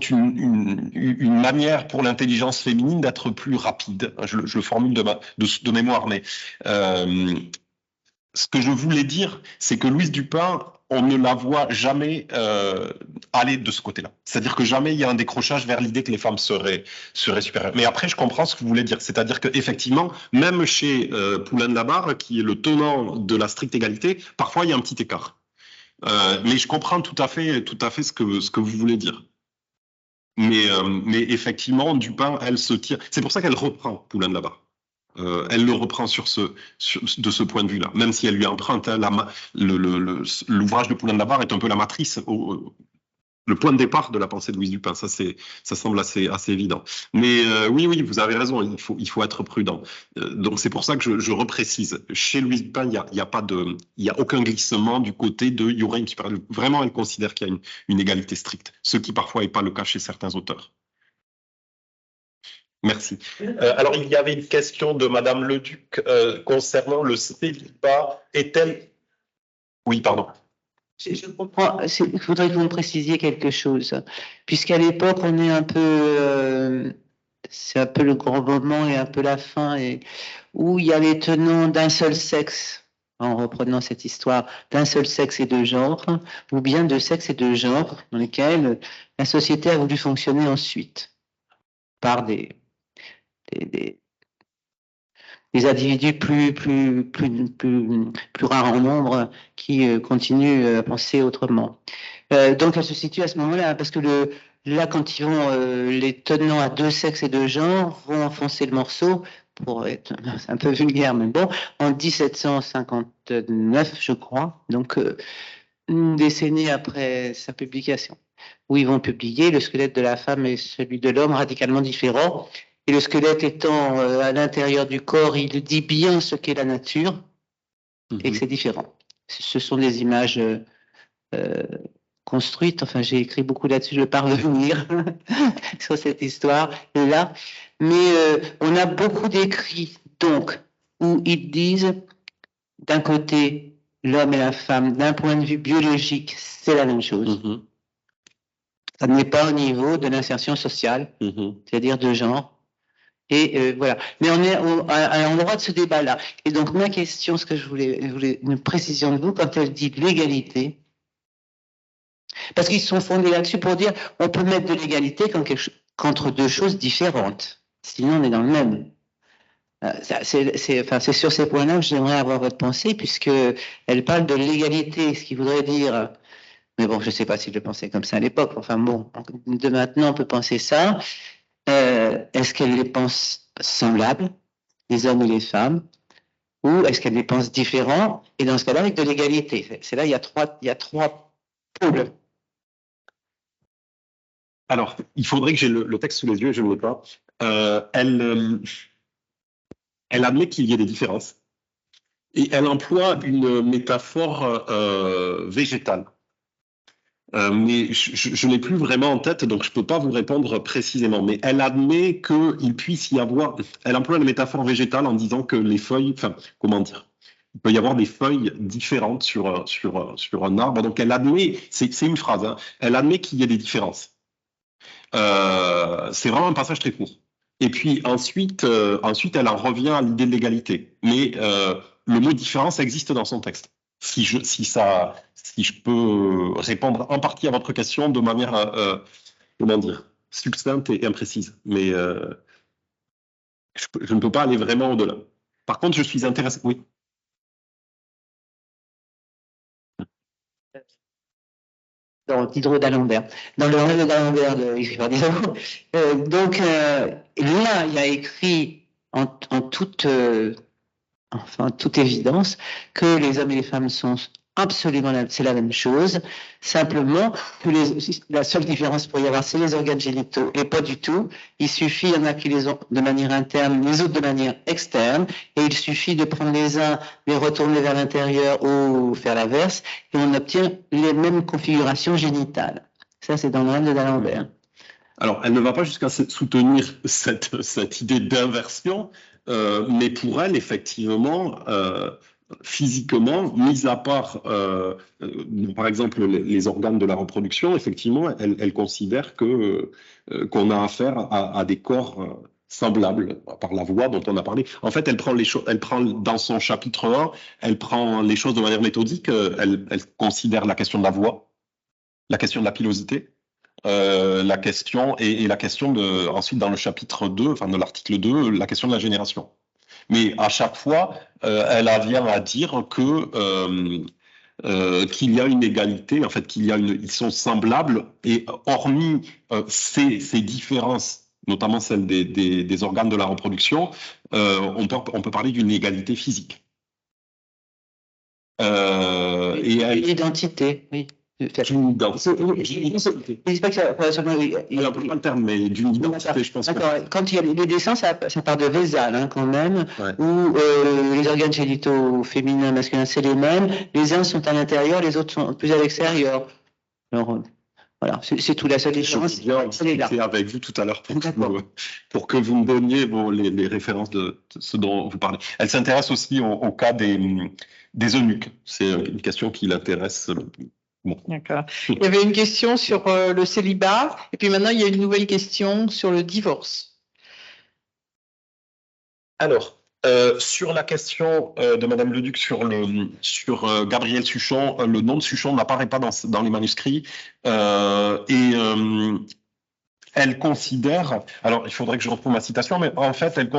une manière pour l'intelligence féminine d'être plus rapide. Je le formule de mémoire, mais ce que je voulais dire, c'est que Louise Dupin, on ne la voit jamais aller de ce côté-là. C'est-à-dire que jamais il y a un décrochage vers l'idée que les femmes seraient supérieures. Mais après, je comprends ce que vous voulez dire. C'est-à-dire qu'effectivement, même chez Poulain de la Barre, qui est le tenant de la stricte égalité, parfois il y a un petit écart. Mais je comprends tout à fait ce que vous voulez dire. Mais effectivement, Dupin, elle se tire. C'est pour ça qu'elle reprend Poulain de la Barre. Elle le reprend de ce point de vue-là, même si elle lui emprunte l'ouvrage de Poulain de la Barre est un peu la matrice, le point de départ de la pensée de Louise Dupin. Ça semble assez évident. Mais oui, vous avez raison. Il faut être prudent. Donc c'est pour ça que je reprécise. Chez Louise Dupin, il y a aucun glissement du côté de il y aurait une supériorité. Vraiment, elle considère qu'il y a une égalité stricte, ce qui parfois n'est pas le cas chez certains auteurs. Merci. Alors, il y avait une question de Madame Leduc concernant le célibat. Est-elle... Oui, pardon. Je comprends. Il faudrait que vous me précisiez quelque chose. Puisqu'à l'époque, on est un peu... c'est un peu le grand moment et un peu la fin, où il y a les tenants d'un seul sexe, en reprenant cette histoire, d'un seul sexe et de genre, ou bien de sexe et de genre, dans lesquels la société a voulu fonctionner ensuite, par des individus plus rares en nombre qui continuent à penser autrement. Donc elle se situe à ce moment-là, parce que là, quand ils vont, les tenants à deux sexes et deux genres vont enfoncer le morceau, pour être un peu vulgaire, mais bon, en 1759, je crois, donc une décennie après sa publication, où ils vont publier le squelette de la femme et celui de l'homme radicalement différents. Et le squelette étant à l'intérieur du corps, il dit bien ce qu'est la nature et que c'est différent. Ce sont des images construites. Enfin, j'ai écrit beaucoup là-dessus, je vais pas revenir sur cette histoire-là. Mais on a beaucoup d'écrits, donc, où ils disent, d'un côté, l'homme et la femme, d'un point de vue biologique, c'est la même chose. Ça n'est pas au niveau de l'insertion sociale, c'est-à-dire de genre. Et voilà. Mais on est à l'endroit de ce débat-là. Et donc, ma question, ce que je voulais une précision de vous, quand elle dit l'égalité, parce qu'ils sont fondés là-dessus pour dire on peut mettre de l'égalité qu'entre deux choses différentes. Sinon, on est dans le même. C'est sur ces points-là que j'aimerais avoir votre pensée, puisque elle parle de l'égalité, ce qui voudrait dire... Mais bon, je ne sais pas si je le pensais comme ça à l'époque. Enfin bon, de maintenant, on peut penser ça. Est-ce qu'elle les pense semblables, les hommes et les femmes, ou est-ce qu'elle les pense différents, et dans ce cas-là, avec de l'égalité? C'est là, il y a trois pôles. Alors, il faudrait que j'ai le texte sous les yeux, je ne l'ai pas. Elle admet qu'il y ait des différences, et elle emploie une métaphore végétale. Mais je n'ai plus vraiment en tête, donc je ne peux pas vous répondre précisément. Mais elle admet qu'il puisse y avoir... Elle emploie la métaphore végétale en disant que les feuilles... Enfin, comment dire? Il peut y avoir des feuilles différentes sur un arbre. Donc elle admet... C'est une phrase. Hein, elle admet qu'il y ait des différences. C'est vraiment un passage très court. Et puis ensuite elle en revient à l'idée de l'égalité. Mais le mot différence existe dans son texte. Si je peux répondre en partie à votre question de manière, comment dire, succincte et imprécise. Mais je ne peux pas aller vraiment au-delà. Par contre, je suis intéressé... Oui. Dans Diderot d'Alembert, dans le rêve d'Alembert de donc là, il y a écrit en toute évidence que les hommes et les femmes sont absolument c'est la même chose, simplement que la seule différence pour y avoir, c'est les organes génitaux, et pas du tout. Il suffit, il y en a qui les ont de manière interne, les autres de manière externe, et il suffit de prendre les uns, les retourner vers l'intérieur ou faire l'inverse, et on obtient les mêmes configurations génitales. Ça, c'est dans le rêve d'Alembert. Alors, elle ne va pas jusqu'à soutenir cette idée d'inversion, mais pour elle, effectivement, physiquement, mis à part, par exemple, les organes de la reproduction, effectivement, elle considère qu'on a affaire à des corps semblables par la voix dont on a parlé. En fait, elle prend dans son chapitre 1, elle prend les choses de manière méthodique. Elle considère la question de la voix, la question de la pilosité, la question et la question ensuite dans le chapitre 2, enfin de l'article 2, la question de la génération. Mais à chaque fois, elle vient à dire qu'il y a une égalité, en fait, ils sont semblables, et hormis ces différences notamment celle des organes de la reproduction, on peut parler d'une égalité physique. L'identité, oui. D'une identité. Je dis pas que ça, On peut pas le terme, mais d'une identité, je pense. D'accord. Quand il y a les dessins, ça part de Vézal, hein, quand même, Ouais. où les organes génitaux féminins, masculins, c'est les mêmes. Les uns sont à l'intérieur, les autres sont plus à l'extérieur. Alors, voilà, c'est tout. La seule différence, Je viens c'est les discuter là. avec vous tout à l'heure D'accord. pour que vous me donniez les références de ce dont vous parlez. Elle s'intéresse aussi au cas des eunuques. C'est une question qui l'intéresse. Bon. D'accord. Il y avait une question sur le célibat, et puis maintenant il y a une nouvelle question sur le divorce. Alors, sur la question de Madame Leduc sur Gabriel Suchon, le nom de Suchon n'apparaît pas dans les manuscrits elle considère, alors il faudrait que je retrouve ma citation, mais en fait elle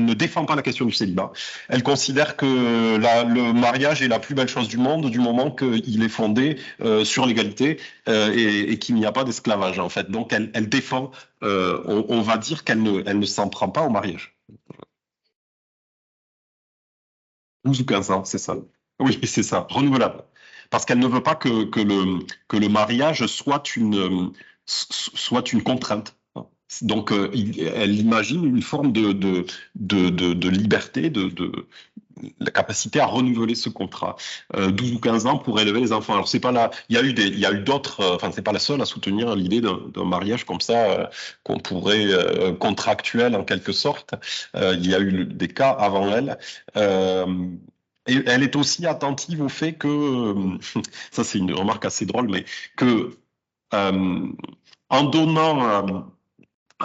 ne défend pas la question du célibat. Elle considère que le mariage est la plus belle chose du monde du moment qu'il est fondé sur l'égalité et qu'il n'y a pas d'esclavage en fait. Donc elle défend, on va dire qu'elle ne s'en prend pas au mariage. 12 ou 15 ans, c'est ça. Oui, c'est ça, renouvelable. Parce qu'elle ne veut pas que le mariage soit une contrainte. Donc, elle imagine une forme de liberté, de la capacité à renouveler ce contrat. 12 ou 15 ans pour élever les enfants. Alors, c'est pas là. Il y a eu d'autres. Enfin, c'est pas la seule à soutenir l'idée d'un mariage comme ça, qu'on pourrait contractuel en quelque sorte. Il y a eu des cas avant elle. Et elle est aussi attentive au fait que, ça c'est une remarque assez drôle, mais que en donnant,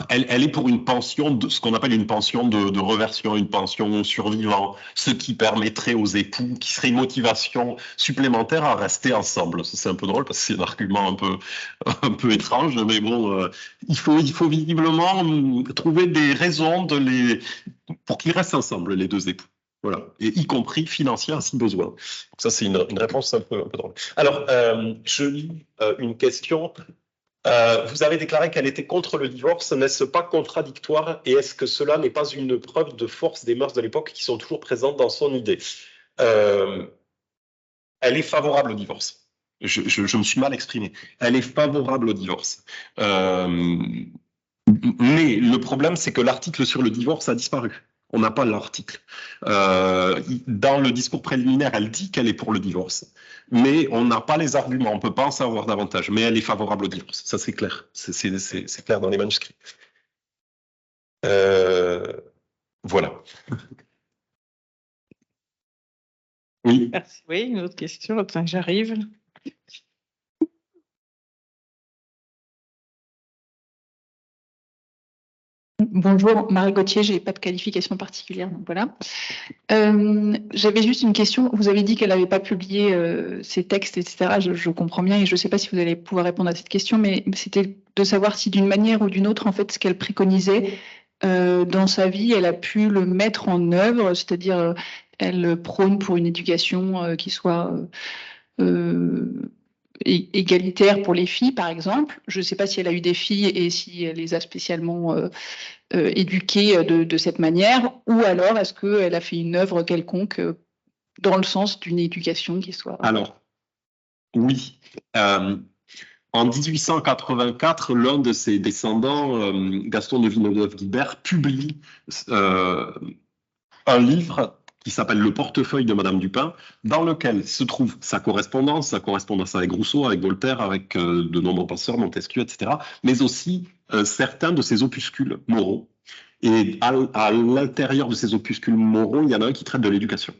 elle est pour une pension, ce qu'on appelle une pension de reversion, une pension survivant, ce qui permettrait aux époux, qui serait une motivation supplémentaire à rester ensemble. C'est un peu drôle parce que c'est un argument un peu étrange, mais bon, il faut visiblement trouver des raisons pour qu'ils restent ensemble, les deux époux. Voilà, et y compris financière si besoin. Donc ça, c'est une réponse un peu drôle. Alors, je lis une question. Vous avez déclaré qu'elle était contre le divorce. N'est-ce pas contradictoire? Et est-ce que cela n'est pas une preuve de force des mœurs de l'époque qui sont toujours présentes dans son idée? Elle est favorable au divorce. Je me suis mal exprimé. Elle est favorable au divorce. Mais le problème, c'est que l'article sur le divorce a disparu. On n'a pas l'article. Dans le discours préliminaire, elle dit qu'elle est pour le divorce, mais on n'a pas les arguments, on ne peut pas en savoir davantage, mais elle est favorable au divorce, ça c'est clair, c'est clair dans les manuscrits. Voilà. Oui. Merci. Oui, une autre question, attends que j'arrive. Bonjour, Marie Gauthier, je n'ai pas de qualification particulière, donc voilà. J'avais juste une question. Vous avez dit qu'elle n'avait pas publié ses textes, etc. Je comprends bien et je ne sais pas si vous allez pouvoir répondre à cette question, mais c'était de savoir si d'une manière ou d'une autre, en fait, ce qu'elle préconisait dans sa vie, elle a pu le mettre en œuvre, c'est-à-dire elle prône pour une éducation qui soit égalitaire pour les filles, par exemple. Je ne sais pas si elle a eu des filles et si elle les a spécialement éduquées de cette manière, ou alors est-ce qu'elle a fait une œuvre quelconque dans le sens d'une éducation qui soit... Alors, oui. En 1884, l'un de ses descendants, Gaston de Villeneuve-Guibert, publie un livre qui s'appelle Le portefeuille de Madame Dupin, dans lequel se trouve sa correspondance avec Rousseau, avec Voltaire, avec de nombreux penseurs, Montesquieu, etc., mais aussi certains de ses opuscules moraux. Et à l'intérieur de ces opuscules moraux, il y en a un qui traite de l'éducation.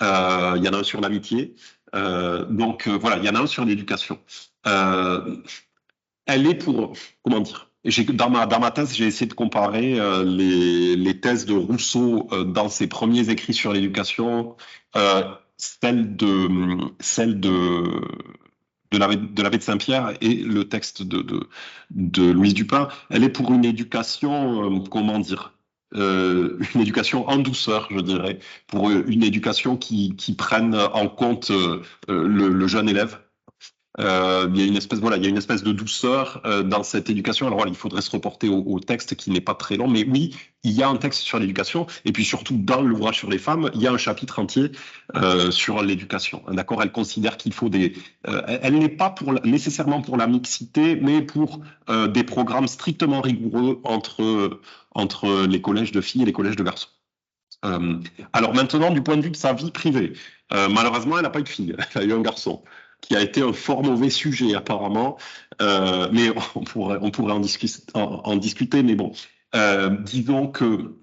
Il y en a un sur l'amitié. Donc voilà, il y en a un sur l'éducation. Elle est pour, comment dire, dans ma thèse, j'ai essayé de comparer les thèses de Rousseau dans ses premiers écrits sur l'éducation, celle de l'abbé de Saint-Pierre et le texte de Louise Dupin. Elle est pour une éducation, comment dire, une éducation en douceur, je dirais, pour une éducation qui prenne en compte le jeune élève. Il y a une espèce, voilà, il y a une espèce de douceur dans cette éducation. Alors voilà, il faudrait se reporter au texte qui n'est pas très long, mais oui, il y a un texte sur l'éducation, et puis surtout dans l'ouvrage sur les femmes, il y a un chapitre entier sur l'éducation. D'accord, elle considère qu'il faut elle n'est pas nécessairement pour la mixité, mais pour des programmes strictement rigoureux entre les collèges de filles et les collèges de garçons. Alors maintenant, du point de vue de sa vie privée, malheureusement, elle n'a pas eu de fille, elle a eu un garçon qui a été un fort mauvais sujet apparemment, mais on pourrait en discuter, mais bon, disons que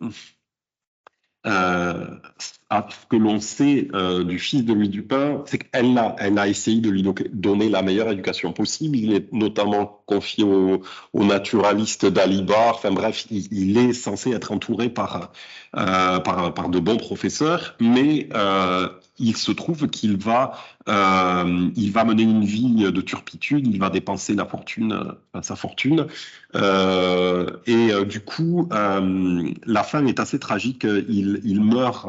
ce que l'on sait du fils de Louis Dupin, c'est qu'elle a essayé de lui donner la meilleure éducation possible. Il est notamment confié au naturaliste Dalibard. Enfin bref, il est censé être entouré par de bons professeurs, mais il se trouve qu'il va mener une vie de turpitude. Il va dépenser sa fortune. Du coup, la fin est assez tragique. Il meurt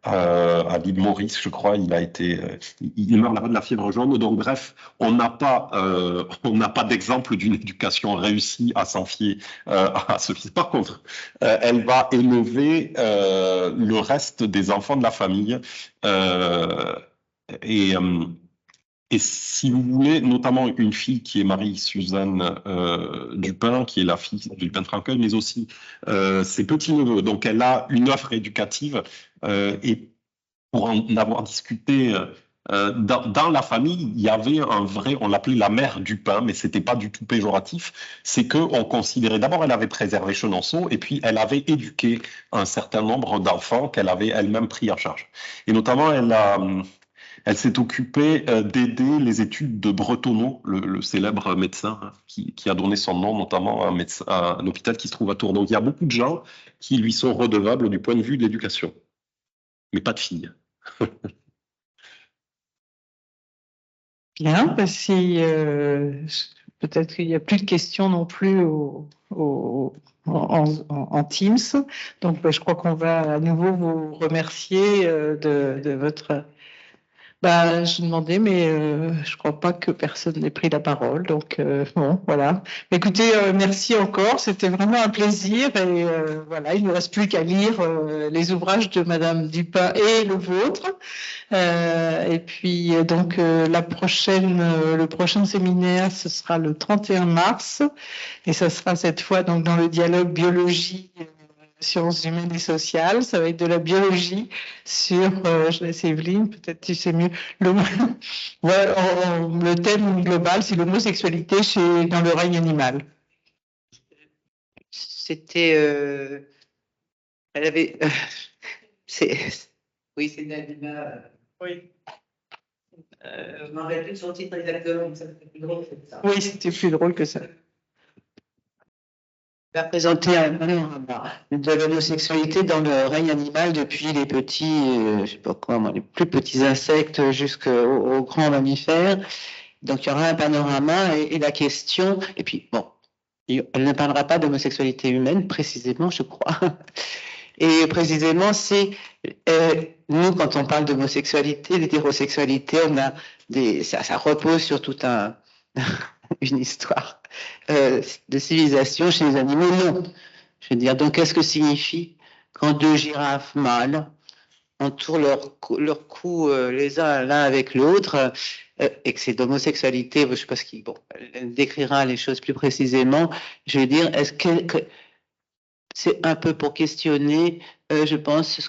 à l'île Maurice, je crois. Il meurt là-bas de la fièvre jaune. Donc, bref, on n'a pas d'exemple d'une éducation réussie à s'en fier à ce fils. Par contre, elle va élever le reste des enfants de la famille. Et si vous voulez, notamment une fille qui est Marie-Suzanne Dupin, qui est la fille de Dupin-Franqueuil, mais aussi ses petits-neveux. Donc, elle a une offre éducative. Et pour en avoir discuté, dans la famille, il y avait on l'appelait la mère Dupin, mais c'était pas du tout péjoratif. C'est qu'on considérait, d'abord, elle avait préservé Chenonceau, et puis elle avait éduqué un certain nombre d'enfants qu'elle avait elle-même pris en charge. Et notamment, elle s'est occupée d'aider les études de Bretonneau, le célèbre médecin qui a donné son nom notamment à un hôpital qui se trouve à Tours. Donc il y a beaucoup de gens qui lui sont redevables du point de vue de l'éducation, mais pas de filles. Bien, si peut-être qu'il n'y a plus de questions non plus en Teams. Donc je crois qu'on va à nouveau vous remercier de votre... je demandais, mais je crois pas que personne n'ait pris la parole. Donc, bon, voilà. Écoutez, merci encore. C'était vraiment un plaisir. Et voilà, il ne reste plus qu'à lire les ouvrages de Madame Dupin et le vôtre. Et puis, donc, le prochain séminaire, ce sera le 31 mars. Et ça sera cette fois donc dans le dialogue biologie sciences humaines et sociales, ça va être de la biologie sur, je laisse Evelyne, peut-être tu sais mieux, le thème global, c'est l'homosexualité dans le règne animal. C'était, elle avait, oui, c'est Nadina. Oui. Je m'en rappelle plus de son titre exactement, ça c'était plus drôle que ça. Oui, c'était plus drôle que ça. Va présenter un panorama de l'homosexualité dans le règne animal depuis les petits, je sais pas quoi, les plus petits insectes jusqu'aux grands mammifères. Donc il y aura un panorama et la question, et puis bon, elle ne parlera pas d'homosexualité humaine précisément, je crois. Et précisément, c'est nous quand on parle d'homosexualité, d'hétérosexualité, ça repose sur tout une histoire de civilisation chez les animaux, non. Je veux dire, donc qu'est-ce que signifie quand deux girafes mâles entourent leur cou l'un avec l'autre et que c'est d'homosexualité, je ne sais pas elle décrira les choses plus précisément. Je veux dire, est-ce que c'est un peu pour questionner, je pense,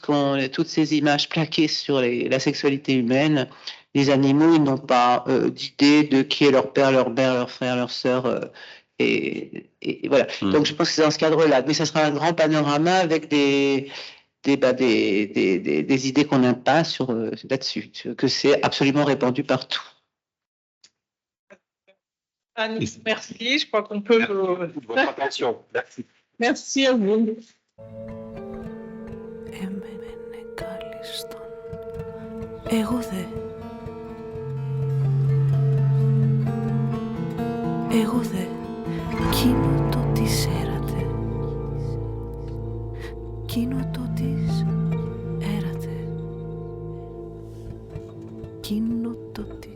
toutes ces images plaquées sur la sexualité humaine. Les animaux, ils n'ont pas d'idée de qui est leur père, leur mère, leur frère, leur sœur. Et voilà. Donc, je pense que c'est dans ce cadre-là. Mais ça sera un grand panorama avec des idées qu'on n'aime pas là-dessus, que c'est absolument répandu partout. Anne, merci. Je crois qu'on peut... Merci de votre attention. Merci. Merci à vous. Έμενε κάλλιστον. Εγώ δε. Εγώ δε. Κείνο το της έρατε. Κείνο το της έρατε. Κείνο το της